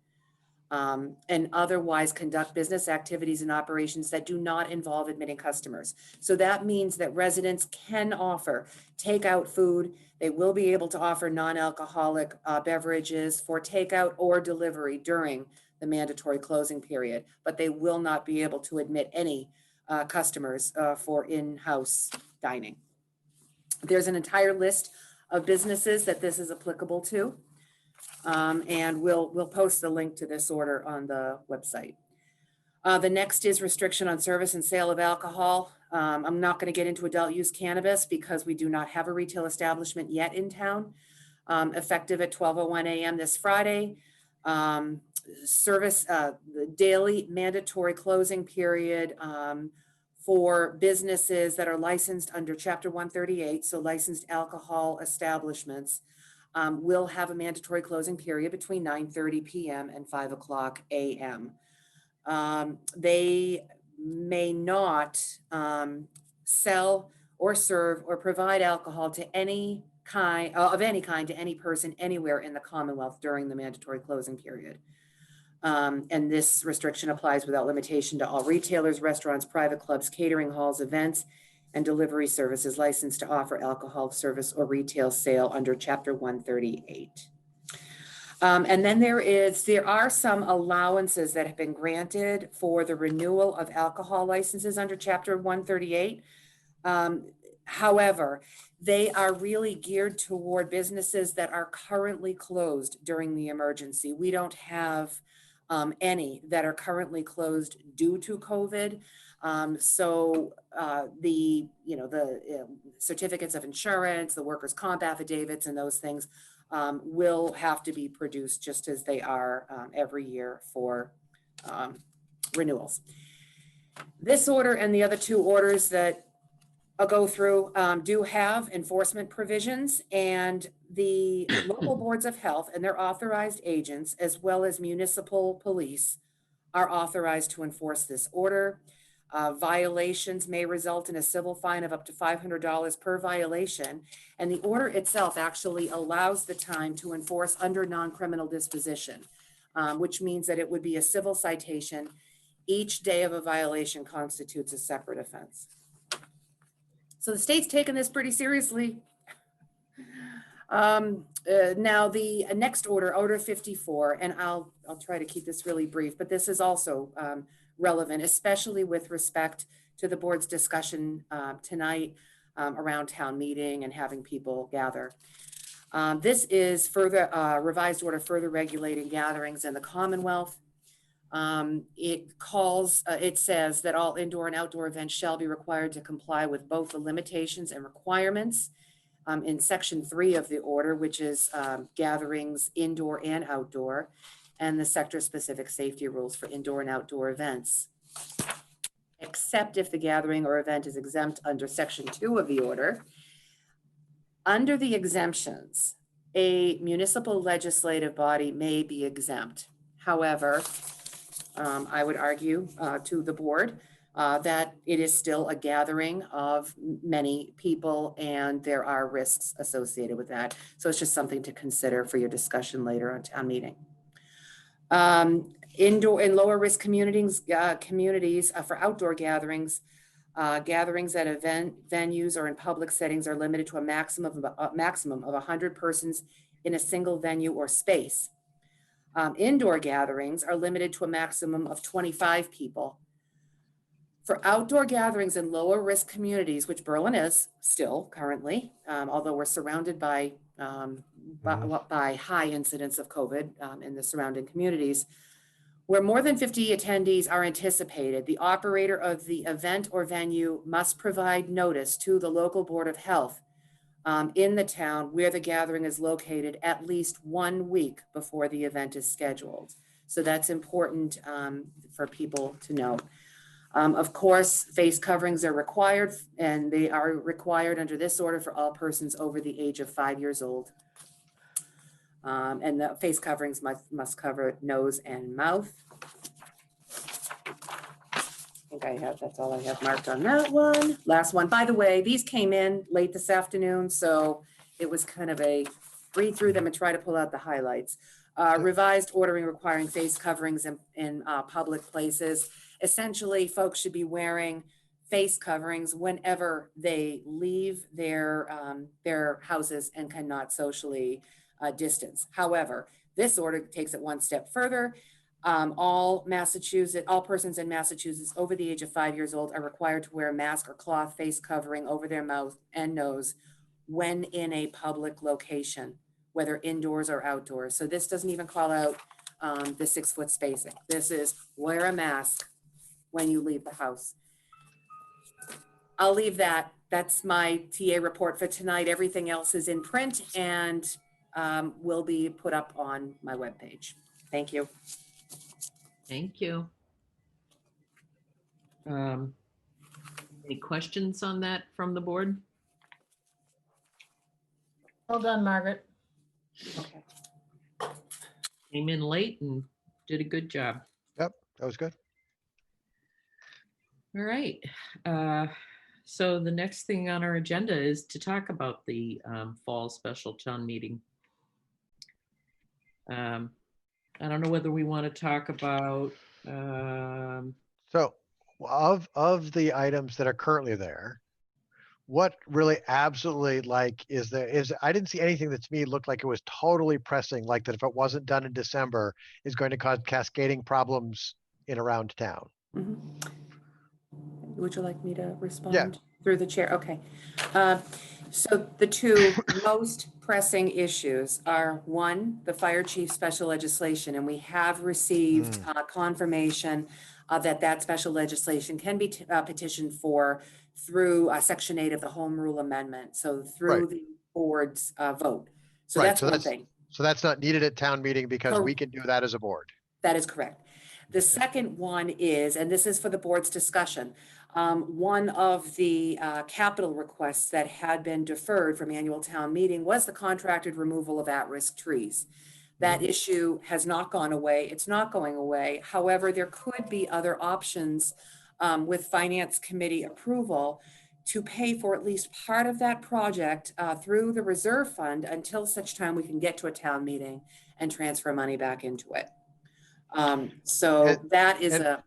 and otherwise conduct business activities and operations that do not involve admitting customers. So that means that residents can offer takeout food. They will be able to offer non-alcoholic beverages for takeout or delivery during the mandatory closing period, but they will not be able to admit any customers for in-house dining. There's an entire list of businesses that this is applicable to, and we'll post the link to this order on the website. The next is restriction on service and sale of alcohol. I'm not going to get into adult use cannabis because we do not have a retail establishment yet in town. Effective at 12:01 a.m. this Friday. The daily mandatory closing period for businesses that are licensed under Chapter 138, so licensed alcohol establishments, will have a mandatory closing period between 9:30 p.m. and 5 o'clock a.m. They may not sell or serve or provide alcohol to any kind of any kind to any person anywhere in the Commonwealth during the mandatory closing period. And this restriction applies without limitation to all retailers, restaurants, private clubs, catering halls, events, and delivery services licensed to offer alcohol service or retail sale under Chapter 138. And then there are some allowances that have been granted for the renewal of alcohol licenses under Chapter 138. However, they are really geared toward businesses that are currently closed during the emergency. We don't have any that are currently closed due to COVID. So the certificates of insurance, the workers' comp affidavits, and those things will have to be produced just as they are every year for renewals. This order and the other two orders that I'll go through do have enforcement provisions, and the local boards of health and their authorized agents, as well as municipal police, are authorized to enforce this order. Violations may result in a civil fine of up to $500 per violation, and the order itself actually allows the time to enforce under non-criminal disposition, which means that it would be a civil citation. Each day of a violation constitutes a separate offense. So the state's taken this pretty seriously. Now the next order, Order 54, and I'll try to keep this really brief, but this is also relevant, especially with respect to the board's discussion tonight around town meeting and having people gather. This is further revised order further regulating gatherings in the Commonwealth. It says that all indoor and outdoor events shall be required to comply with both the limitations and requirements in Section 3 of the order, which is gatherings indoor and outdoor, and the sector-specific safety rules for indoor and outdoor events, except if the gathering or event is exempt under Section 2 of the order. Under the exemptions, a municipal legislative body may be exempt. However, I would argue to the board that it is still a gathering of many people, and there are risks associated with that. So it's just something to consider for your discussion later on town meeting. Indoor and lower risk communities for outdoor gatherings, gatherings at event venues or in public settings are limited to a maximum of 100 persons in a single venue or space. Indoor gatherings are limited to a maximum of 25 people. For outdoor gatherings in lower risk communities, which Berlin is still currently, although we're surrounded by high incidence of COVID in the surrounding communities, where more than 50 attendees are anticipated, the operator of the event or venue must provide notice to the local board of health in the town where the gathering is located at least 1 week before the event is scheduled. So that's important for people to know. Of course, face coverings are required, and they are required under this order for all persons over the age of 5 years old. And the face coverings must cover nose and mouth. I think that's all I have marked on that one. Last one. By the way, these came in late this afternoon, so it was kind of a read through them and try to pull out the highlights. Revised ordering requiring face coverings in public places. Essentially, folks should be wearing face coverings whenever they leave their houses and cannot socially distance. However, this order takes it one step further. All persons in Massachusetts over the age of 5 years old are required to wear a mask or cloth face covering over their mouth and nose when in a public location, whether indoors or outdoors. So this doesn't even call out the 6 foot spacing. This is wear a mask when you leave the house. I'll leave that. That's my TA report for tonight. Everything else is in print and will be put up on my webpage. Thank you. Thank you. Any questions on that from the board? Well done, Margaret. Okay. Came in late and did a good job. Yep, that was good. All right. Uh, So the next thing on our agenda is to talk about the fall special town meeting. Um, I don't know whether we want to talk about, So of the items that are currently there, what really absolutely like I didn't see anything that to me looked like it was totally pressing, like that if it wasn't done in December is going to cause cascading problems in around town. Mhm. Would you like me to Yeah. respond through the chair? Okay. Uh, So the two most pressing issues are, one, the fire chief special legislation, and we have received confirmation that that special legislation can be petitioned for through Section 8 of the Home Rule Amendment, so through Right. the board's vote. So Right. that's one thing. So that's not needed at town meeting because we can do that as a board. That is correct. The second one is, and this is for the board's discussion, one of the capital requests that had been deferred from annual town meeting was the contracted removal of at-risk trees. That issue has not gone away. It's not going away. However, there could be other options with finance committee approval to pay for at least part of that project through the reserve fund until such time we can get to a town meeting and transfer money back into it. So And- that is and-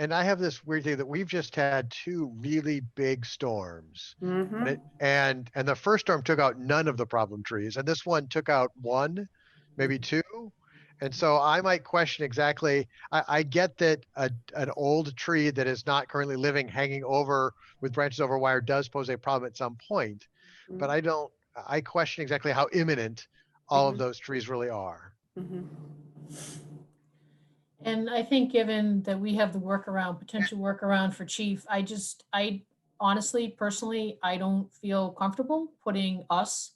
And I have this weird thing that we've just had two really big storms. Mhm. And the first storm took out none of the problem trees, and this one took out one, maybe two. And so I might question exactly. I get that an old tree that is not currently living hanging over with branches over wire does pose a problem at some point, but I question exactly how imminent all of those trees really are. Mhm. And I think given that we have the workaround, potential workaround for chief, I honestly, personally, I don't feel comfortable putting us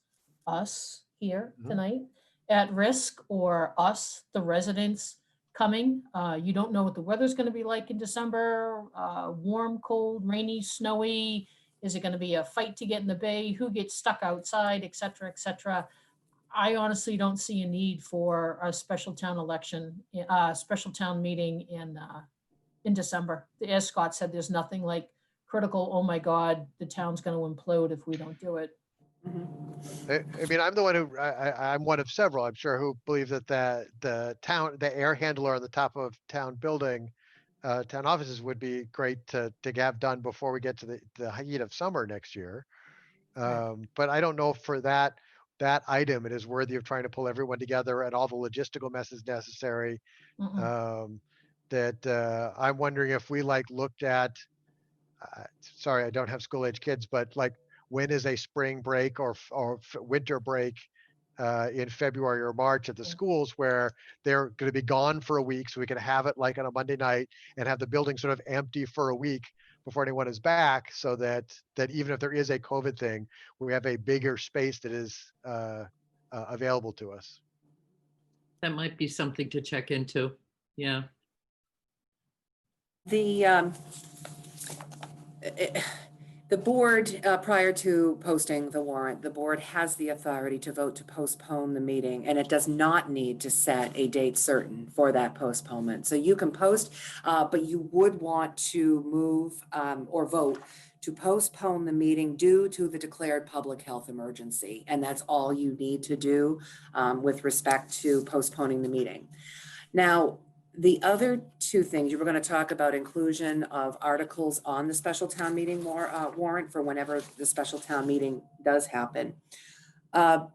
here Mhm. tonight at risk, or us, the residents coming. You don't know what the weather's gonna be like in December, warm, cold, rainy, snowy. Is it gonna be a fight to get in the bay? Who gets stuck outside, et cetera, et cetera. I honestly don't see a need for a special town election, special town meeting in December. As Scott said, there's nothing like critical, oh my God, the town's gonna implode if we don't do it. I mean, I'm the one who I'm one of several, I'm sure, who believe that the air handler on the top of town building, town offices would be great to have done before we get to the heat of summer next year. Right. But I don't know if for that item, it is worthy of trying to pull everyone together and all the logistical messes necessary. Mm-mm. I'm wondering if we looked at, sorry, I don't have school age kids, but when is a spring break or winter break in February or March at the Yeah. schools where they're going to be gone for a week, so we can have it like on a Monday night and have the building sort of empty for a week before anyone is back, so that even if there is a COVID thing, we have a bigger space that is available to us. that might be something to check into. Yeah. The the board, prior to posting the warrant, the board has the authority to vote to postpone the meeting, and it does not need to set a date certain for that postponement. So you can post, but you would want to move or vote to postpone the meeting due to the declared public health emergency. And that's all you need to do with respect to postponing the meeting. Now, the other two things, you were going to talk about inclusion of articles on the special town meeting warrant for whenever the special town meeting does happen. I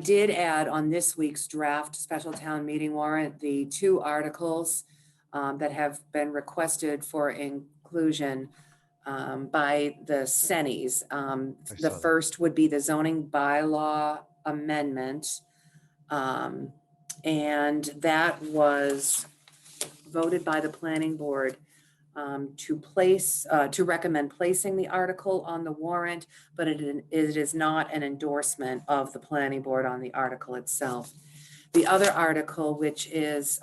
did add on this week's draft special town meeting warrant the two articles that have been requested for inclusion by the Sennies. The saw that. first would be the zoning bylaw amendment. And that was voted by the planning board to recommend placing the article on the warrant, but it is not an endorsement of the planning board on the article itself. The other article, which is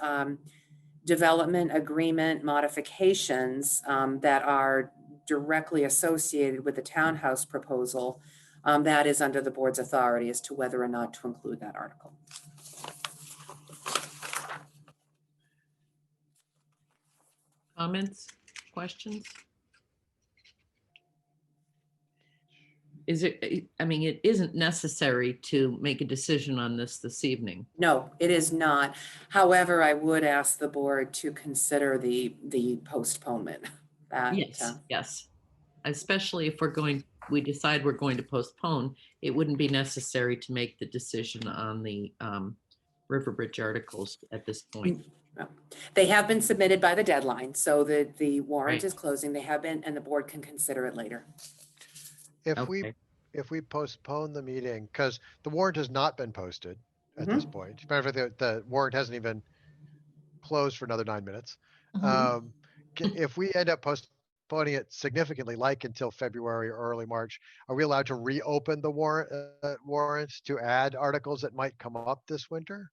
development agreement modifications that are directly associated with the townhouse proposal, that is under the board's authority as to whether or not to include that article. Comments, questions? Is it, I mean, it isn't necessary to make a decision on this evening. No, it is not. However, I would ask the board to consider the postponement. That, Yes, yes. Especially if we decide we're going to postpone, it wouldn't be necessary to make the decision on the Riverbridge articles at this point. They have been submitted by the deadline, so the warrant Right. is closing. They have been, and the board can consider it later. If we, Okay. if we postpone the meeting, because the warrant has not been posted at Mhm. this point. Matter of fact, the warrant hasn't even closed for another 9 minutes. Mhm. If we end up postponing it significantly, like until February or early March, are we allowed to reopen the warrants to add articles that might come up this winter?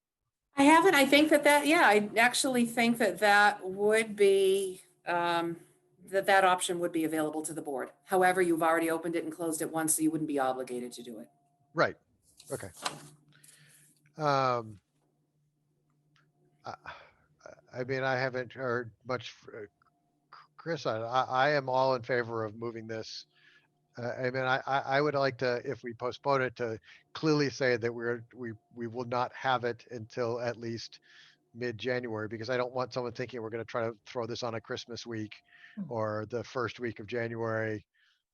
I haven't, I think yeah, I actually think that would be, that option would be available to the board. However, you've already opened it and closed it once, so you wouldn't be obligated to do it. Right, okay. Um, I, I mean, I haven't heard much, Chris, I am all in favor of moving this. I mean, I would like to, if we postpone it, to clearly say that we will not have it until at least mid-January, because I don't want someone thinking we're going to try to throw this on a Christmas week or the first week of January,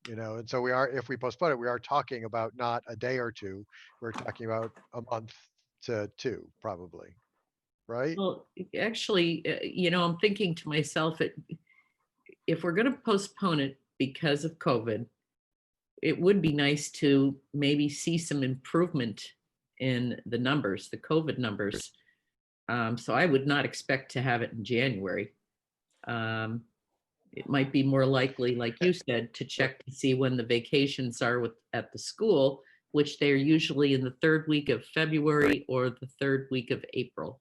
and so if we postpone it, we are talking about not a day or two, we're talking about a month to two, probably, right? Well, actually, I'm thinking to myself, if we're going to postpone it because of COVID, it would be nice to maybe see some improvement in the numbers, the COVID numbers. So I would not expect to have it in January. It might be more likely, like you said, to check to see when the vacations are at the school, which they're usually in the third week of February or the third week of April.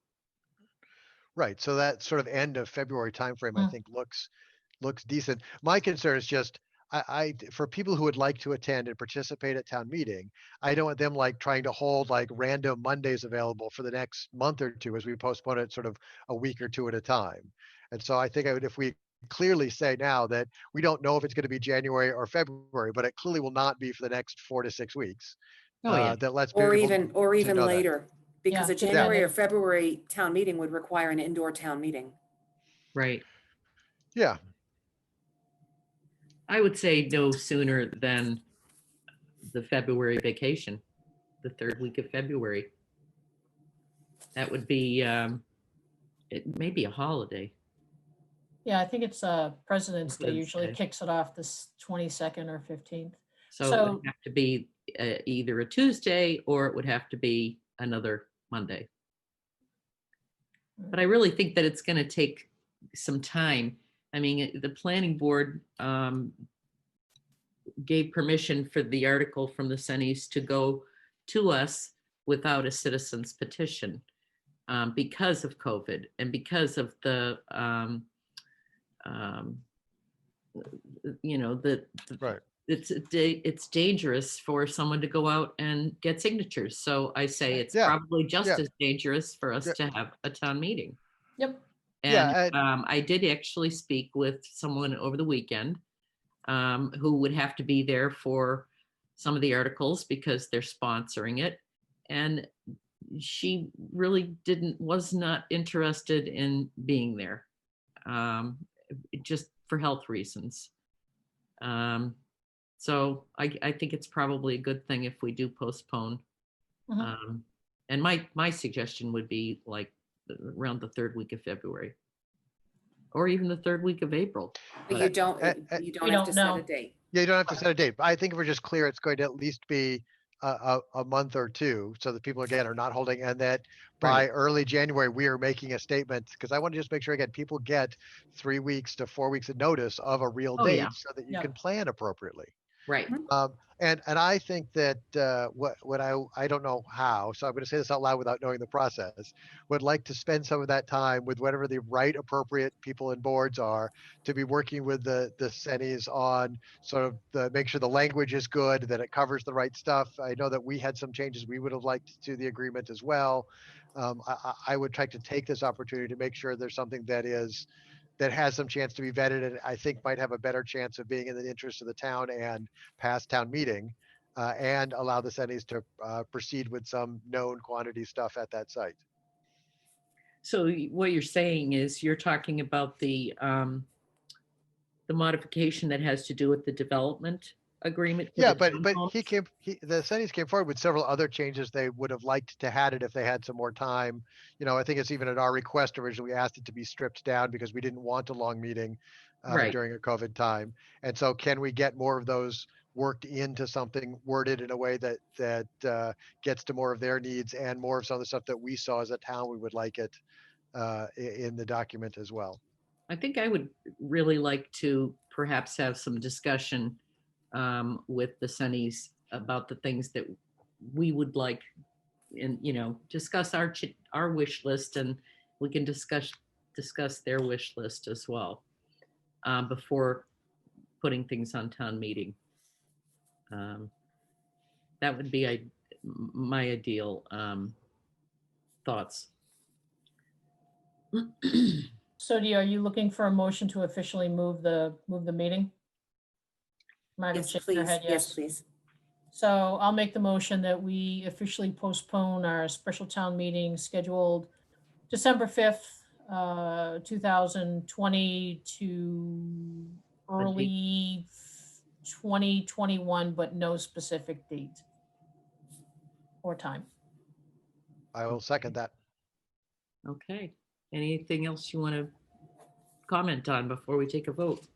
Right, so that sort of end of February timeframe, I think looks decent. My concern is just, for people who would like to attend and participate at town meeting, I don't want them like trying to hold like random Mondays available for the next month or two as we postpone it sort of a week or two at a time. And so I think if we clearly say now that we don't know if it's going to be January or February, but it clearly will not be for the next 4 to 6 weeks. Oh, yeah. That lets Or people even know that. later, because Yeah, a yeah. January or February town meeting would require an indoor town meeting. Right. Yeah, I would say no sooner than the February vacation, the third week of February. That would be, it may be a holiday. Yeah, I think it's President's Day President's usually Day. kicks it off this 22nd or 15th. So it So- would have to be either a Tuesday or it would have to be another Monday. But I really think that it's going to take some time. I mean, the planning board gave permission for the article from the Sennies to go to us without a citizen's petition because of COVID and because of the, right. it's dangerous for someone to go out and get signatures. So I say it's Yeah, probably just yeah. as dangerous for us Yeah. to have a town meeting. Yep. Yeah, And I did actually speak with someone over the weekend who would have to be there for some of the articles because they're sponsoring it. And she really was not interested in being there, just for health reasons. So I think it's probably a good thing if we do postpone. Mhm. And my suggestion would be like around the third week of February. Or even the third week of April. But you don't We have to don't set know. a date. Yeah, you don't have to set a date, but I think if we're just clear, it's going to at least be a month or two, so that people again are not holding, and that by Right. early January, we are making a statement, because I want to just make sure again, people get 3 weeks to 4 weeks of notice of a real Oh, date yeah. so that you Yeah. can plan appropriately. Right. And I think that what I don't know how, so I'm going to say this out loud without knowing the process, would like to spend some of that time with whatever the right appropriate people and boards are to be working with the Sennies on sort of make sure the language is good, that it covers the right stuff. I know that we had some changes we would have liked to the agreement as well. I would try to take this opportunity to make sure there's something that is that has some chance to be vetted and I think might have a better chance of being in the interest of the town and pass town meeting, and allow the Sennies to proceed with some known quantity stuff at that site. So what you're saying is you're talking about the modification that has to do with the development agreement? for Yeah, the but townhomes? the Sennies came forward with several other changes they would have liked to had it if they had some more time. I think it's even at our request originally, we asked it to be stripped down because we didn't want a long meeting Right. during a COVID time. And so can we get more of those worked into something worded in a way that gets to more of their needs and more of some of the stuff that we saw as a town, we would like it in the document as well. I think I would really like to perhaps have some discussion with the Sunnies about the things that we would like, and discuss our wish list, and we can discuss their wish list as well before putting things on town meeting. That would be my ideal thoughts. So are you looking for a motion to officially move the meeting? Margaret Yes, shaking her please. head, Yes, please. So I'll make the motion that we officially postpone our special town meeting scheduled December 5th, 2020 to early 2021, but no specific date or time. I will second that. Okay. Anything else you want to comment on before we take a vote?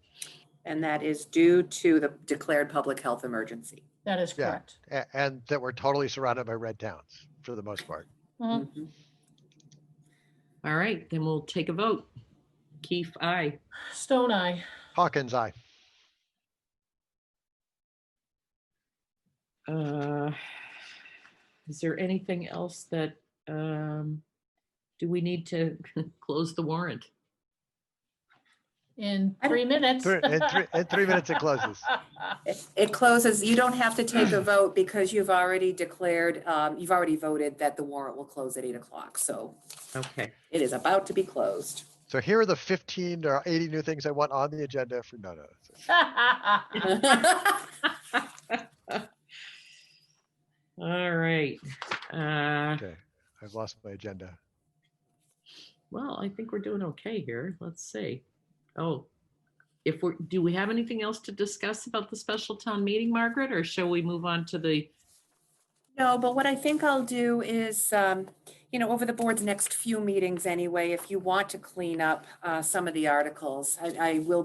And that is due to the declared public health emergency. That is Yeah. correct. And that we're totally surrounded by red towns for the most part. Mhm. Mhm. All right, then we'll take a vote. Keefe, aye. Stone Eye. Hawkins, aye. Is there anything else that, do we need to close the warrant? In I 3 minutes. In 3 minutes it closes. It closes. You don't have to take a vote because you've already declared, you've already voted that the warrant will close at 8 o'clock. So Okay. it is about to be closed. So here are the 15 or 80 new things I want on the agenda for no. All right. Okay, I've lost my agenda. Well, I think we're doing okay here. Let's see. Oh, do we have anything else to discuss about the special town meeting, Margaret, or shall we move on to the? No, but what I think I'll do is, over the board's next few meetings anyway, if you want to clean up some of the articles, we will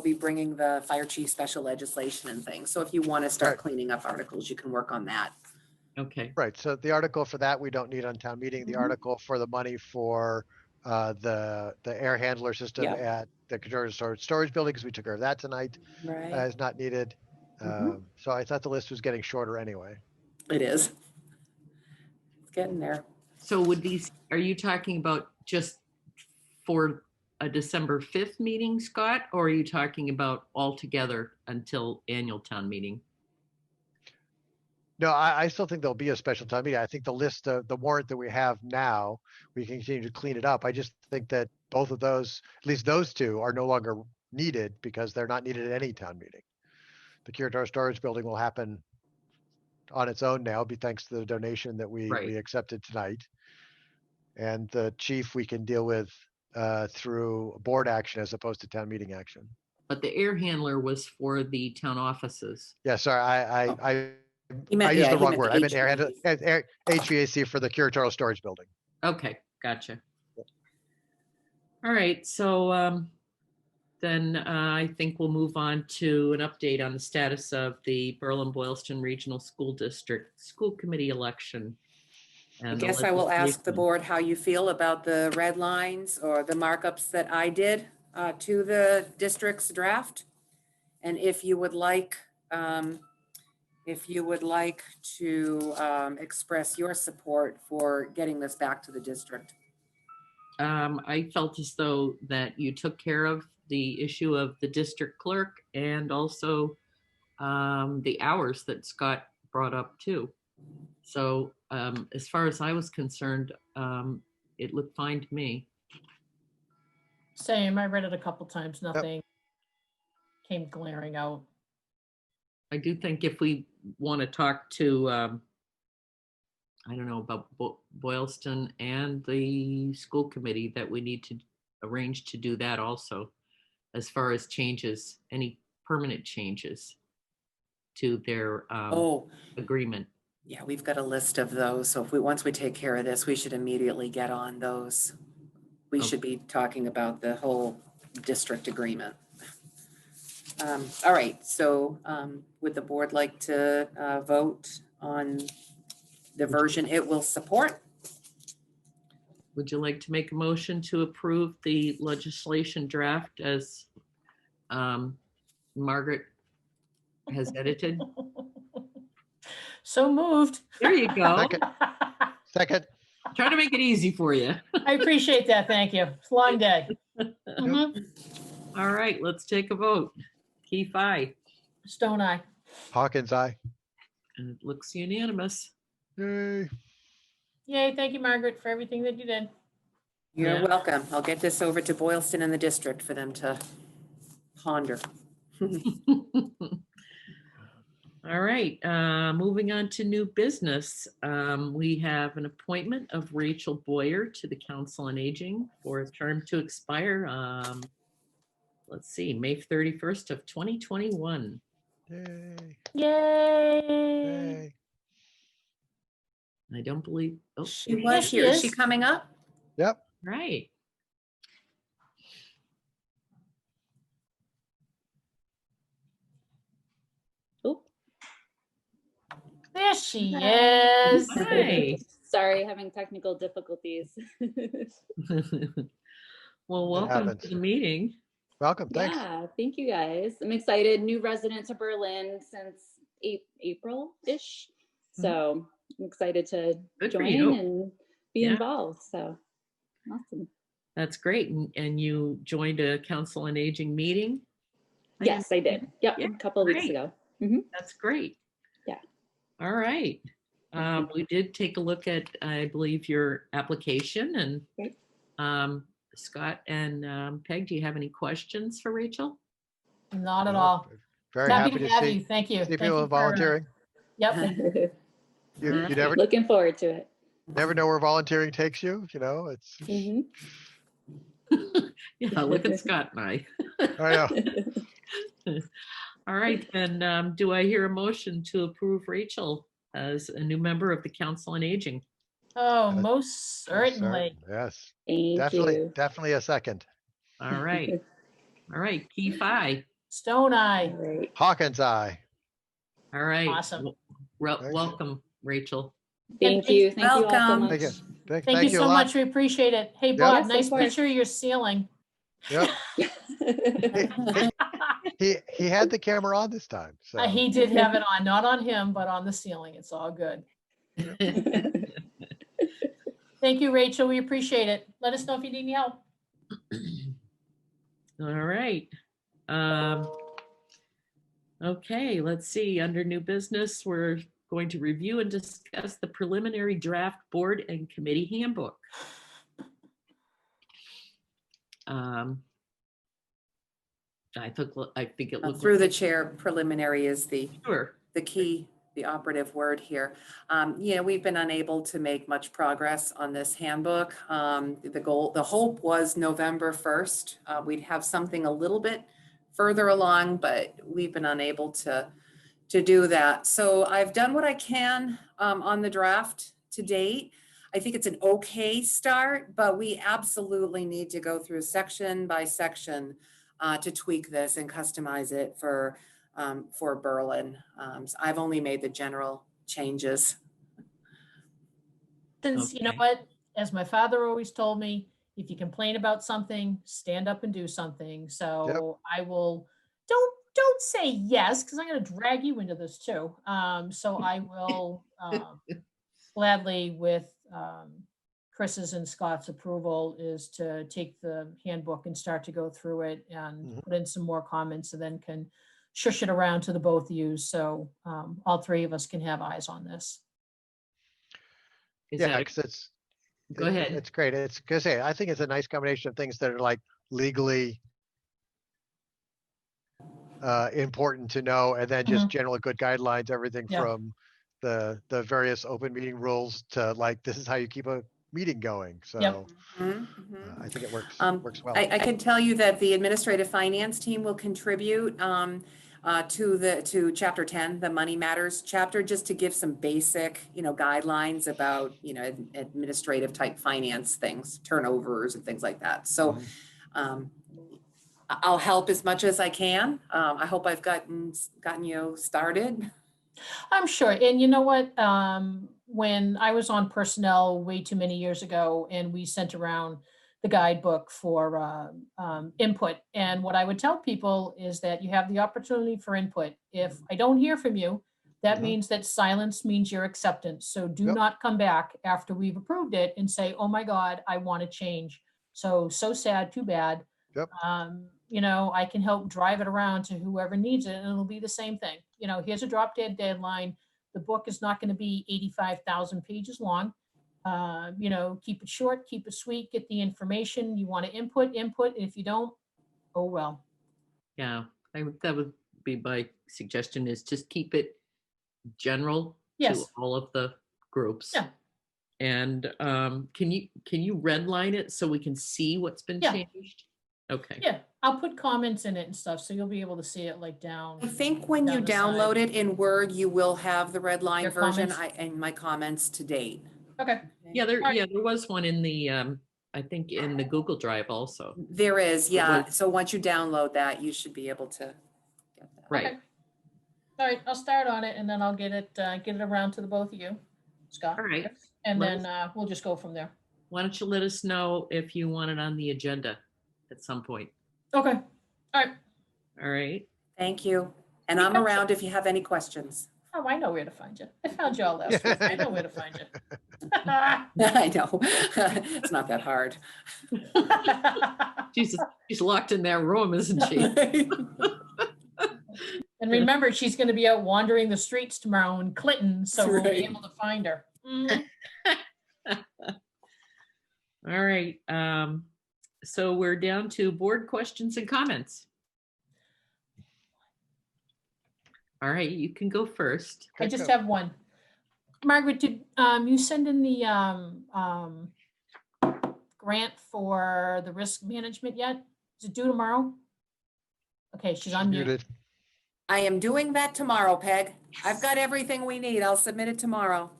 be bringing the fire chief special legislation and things. So if you want to start Right. cleaning up articles, you can work on that. Okay. Right, so the article for that we don't need on town meeting. The Mhm. article for the money for the air handler system Yeah. at the controller storage building, because we took care of that tonight, Right. is not needed. Mhm. So I thought the list was getting shorter anyway. It is. It's getting there. So are you talking about just for a December 5th meeting, Scott, or are you talking about altogether until annual town meeting? No, I still think there'll be a special town meeting. I think the list, the warrant that we have now, we can continue to clean it up. I just think that both of those, at least those two, are no longer needed because they're not needed at any town meeting. The Curator Storage Building will happen on its own now, be thanks to the donation that we Right. accepted tonight. And the chief we can deal with through board action as opposed to town meeting action. But the air handler was for the town offices. Yeah, sorry, I meant- used yeah, the he wrong meant word. the I meant HVAC for the curatorial storage building. Okay, gotcha. All right, so then I think we'll move on to an update on the status of the Berlin-Boylston Regional School District School Committee election. I And the guess I will ask the legislation. board how you feel about the red lines or the markups that I did to the district's draft. And if you would like to express your support for getting this back to the district. I felt as though that you took care of the issue of the district clerk and also the hours that Scott brought up too. So as far as I was concerned, it looked fine to me. Same, I read it a couple times, nothing came glaring out. I do think if we want to talk to, I don't know, about Boylston and the school committee, that we need to arrange to do that also, as far as changes, any permanent changes to their Oh, agreement. yeah, we've got a list of those. So if once we take care of this, we should immediately get on those. We should be talking about the whole district agreement. All right, so would the board like to vote on the version it will support? Would you like to make a motion to approve the legislation draft as Margaret has edited? So moved. There you go. Second. Try to make it easy for you. I appreciate that, thank you. It's a long day. Mhm. All right, let's take a vote. Keith, aye. Stone Eye. Hawkins, aye. And it looks unanimous. Yay. Yay, thank you, Margaret, for everything that you did. You're Yeah. welcome. I'll get this over to Boylston and the district for them to ponder. All right, moving on to new business. We have an appointment of Rachel Boyer to the Council on Aging for a term to expire, let's see, May 31st of 2021. Yay. Yay. Yay. I don't believe, oh, She there- Yeah, was she here. Is she is. coming up? Yep. right. Oh, There she Hi. is. hi. Sorry, having technical difficulties. Well, welcome happens. to the meeting. Welcome. Thanks. Yeah, thank you guys. I'm excited. New resident to Berlin since April-ish. So I'm excited to Good for join you. and be Yeah. involved. So awesome. That's great. And you joined a Council on Aging meeting? Yes, I did. Yep, Yeah, a couple of weeks great. ago. That's great. Yeah. All right. We did take a look at, I believe, your application, and Great. Scott and Peg, do you have any questions for Rachel? Not at No, all. Very Happy happy to to have see, you, thank you. see Thank people you for, volunteering. Yep, You Alright. Looking forward to it. never know where volunteering takes you, it's, Mhm. Yeah, look at Scott and I. I know. All right, then do I hear a motion to approve Rachel as a new member of the Council on Aging? oh, Uh, most certainly. Yes, Thank you. definitely a second. All right. All right, Keith, aye. Stone All Eye. right. Hawkins, aye. All right. Awesome. Thanks. Welcome, Rachel. Thank you. Thank you all so Welcome. much. Thank you. Thank you a so lot. much, we appreciate it. Hey, Yep. Bob, Yes, of nice course. picture of your ceiling. Yep. He had the camera on this time, so. He did have it on, not on him, but on the ceiling. It's all good. Thank you, Rachel. We appreciate it. Let us know if you need any help. All right. Okay, let's see. Under new business, we're going to review and discuss the preliminary draft board and committee handbook. I think it looks Through the chair, preliminary is the sure. key, the operative word here. We've been unable to make much progress on this handbook. The hope was November 1st. We'd have something a little bit further along, but we've been unable to do that. So I've done what I can on the draft to date. I think it's an okay start, but we absolutely need to go through section by section to tweak this and customize it for Berlin. So I've only made the general changes. Since, you know Okay. what, as my father always told me, if you complain about something, stand up and do something. So I will, don't say yes, because I'm going to drag you into this too. So I will gladly, with Chris's and Scott's approval, is to take the handbook and start to go through it and put in some more comments, and then can shush it around to the both of you. So all three of us can have eyes on this. Is Yeah, that because go ahead. it's great. It's because I think it's a nice combination of things that are like legally important to know, and then just general good guidelines, everything Yeah. from the various open meeting rules to like, this is how you keep a meeting going. So Mhm, mhm. I think it works Um, well. I can tell you that the administrative finance team will contribute to chapter 10, the Money Matters chapter, just to give some basic, guidelines about, administrative type finance things, turnovers and things like that. So Mhm. I'll help as much as I can. I hope I've gotten you started. I'm sure. And you know what? When I was on personnel way too many years ago, and we sent around the guidebook for input. And what I would tell people is that you have the opportunity for input. If I don't hear from you, that Mhm. means that silence means your acceptance. So do Yep. not come back after we've approved it and say, oh my God, I want to change. So sad, too bad. Yep. I can help drive it around to whoever needs it, and it'll be the same thing. Here's a drop dead deadline. The book is not going to be 85,000 pages long. Keep it short, keep it sweet, get the information. You want to input. And if you don't, oh well. Yeah, that would be my suggestion, is just keep it general to Yes. all of the groups. Yeah. And can you redline it so we can see what's been Yeah. changed? Okay. Yeah, I'll put comments in it and stuff, so you'll be able to see it like down. I think when you Down the side. download it in Word, you will have the red line Your version comments? and my comments to date. Okay. Yeah, there Alright. there was one in the I think in the Google Drive also. There is, yeah. was- So once you download that, you should be able to get that. Right. Okay. All right, I'll start on it, and then I'll get it around to the both of you, Scott. All right. And Let then we'll just go from there. Why don't you let us know if you want it on the agenda at some point? Okay. All right. All right. Thank you. And I'm around if you have any questions. Oh, I know where to find you. I found you all last week. I know where to find you. I know. It's not that hard. She's locked in that room, isn't she? And remember, she's going to be out wandering the streets tomorrow in Clinton, so we'll be Right. able to find her. Mhm. All right. So we're down to board questions and comments. All right, you can go first. I just have one. Margaret, did you send in the grant for the risk management yet? Is it due tomorrow? Okay, she's on mute. Muted. I am doing that tomorrow, Peg. I've got everything we need. I'll submit it tomorrow.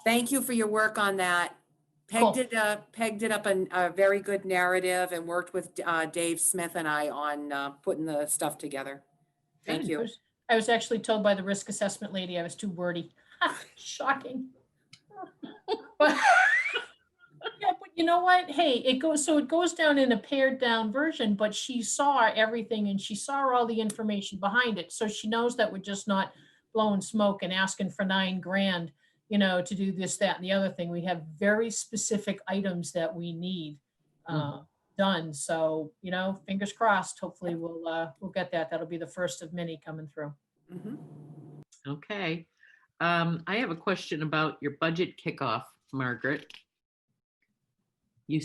Thank you for your work on that. Cool. Peg did up a very good narrative and worked with Dave Smith and I on putting the stuff together. Thank Good. you. I was actually told by the risk assessment lady I was too wordy. Shocking. But yeah, but you know what? Hey, it goes down in a pared down version, but she saw everything and she saw all the information behind it. So she knows that we're just not blowing smoke and asking for $9,000, to do this, that, and the other thing. We have very specific items that we need done. So, fingers crossed. Hopefully we'll get that. That'll be the first of many coming through. Mhm. Okay. I have a question about your budget kickoff, Margaret. You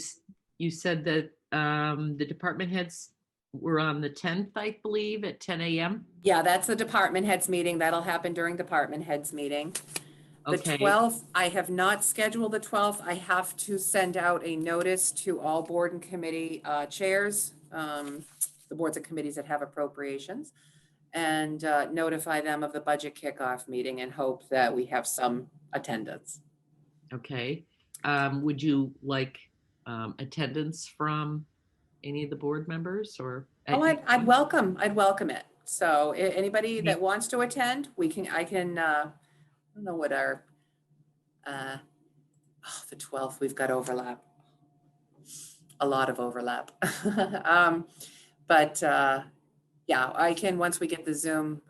said that the department heads were on the 10th, I believe, at 10 a.m. Yeah, that's the department heads meeting. That'll happen during department heads meeting. The Okay. 12th, I have not scheduled the 12th. I have to send out a notice to all board and committee chairs, the boards and committees that have appropriations, and notify them of the budget kickoff meeting and hope that we have some attendance. Okay. Would you like attendance from any of the board members or? Oh, I'd welcome it. So anybody that wants to attend, I don't know what our, the 12th, we've got overlap. A lot of overlap. But yeah, I can, once we get the Zoom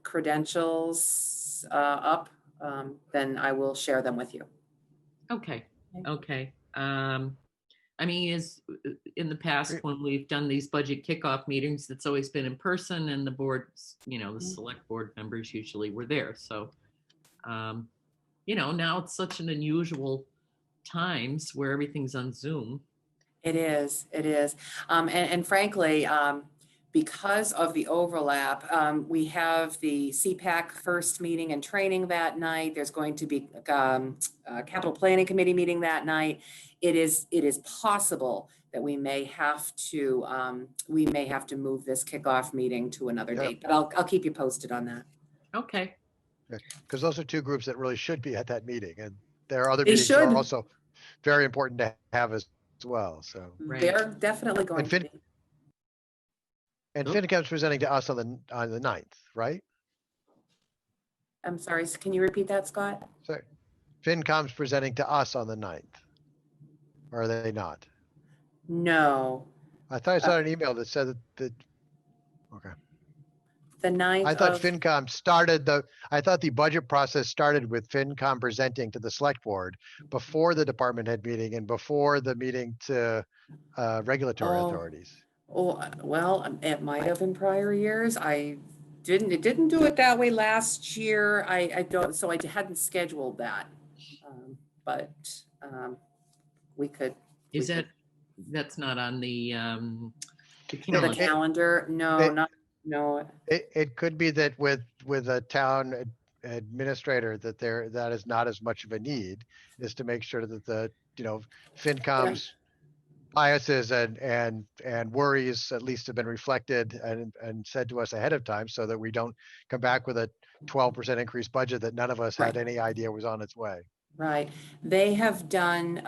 credentials up, then I will share them with you. Okay. Okay. I mean, is in the past when we've done these budget kickoff meetings, it's always been in person and the boards, the select board members usually were there. So, now it's such an unusual times where everything's on Zoom. It is, it is. And frankly, because of the overlap, we have the CPAC first meeting and training that night. There's going to be a capital planning committee meeting that night. It is possible that we may have to move this kickoff meeting to another Yep. date, but I'll keep you posted on that. Okay, Because those are two groups that really should be at that meeting, and there are other They meetings that should. are also very important to have as well, so. Right. They're definitely going to Fin- be. And Oop. FinCom's presenting to us on the 9th, right? I'm sorry, can you repeat that, Scott? So FinCom's presenting to us on the 9th. Or are they not? No, I thought I saw an email that said that, okay. the 9th I thought of, FinCom I thought the budget process started with FinCom presenting to the select board before the department head meeting and before the meeting to regulatory Oh. authorities. oh, well, it might have in prior years. It didn't do it that way last year. I don't, so I hadn't scheduled that. But we could. is we that, could- that's not on the The calendar. calendar? No, no. It could be that with a town administrator that is not as much of a need, is to make sure that the, FinCom's biases and worries at least have been reflected and said to us ahead of time, so that we don't come back with a 12% increased budget that none of us had Right. any idea was on its way. Right. They have done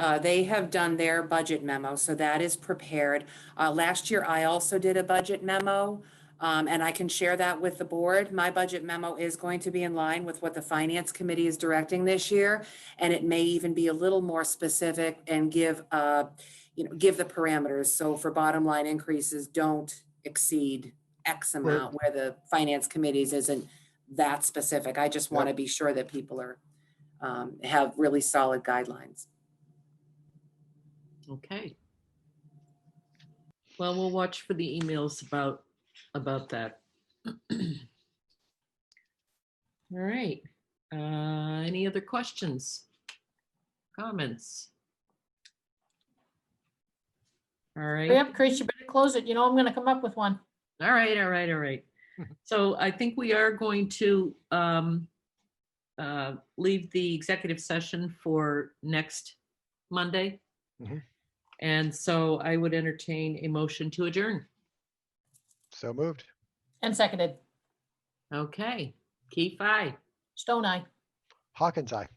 their budget memo, so that is prepared. Last year, I also did a budget memo, and I can share that with the board. My budget memo is going to be in line with what the finance committee is directing this year, and it may even be a little more specific and give the parameters. So for bottom line increases, don't exceed X amount, where the finance committees isn't that specific. I just want to be sure that people are have really solid guidelines. Okay. Well, we'll watch for the emails about that. All right. Any other comments? All right. Yep, Chris, you better close it. You know I'm gonna come up with one. All right. So I think we are going to leave the executive session for next Monday. Mhm. And so I would entertain a motion to adjourn. So moved. And seconded. Okay, Keith, aye. Stone Eye. Hawkins, aye.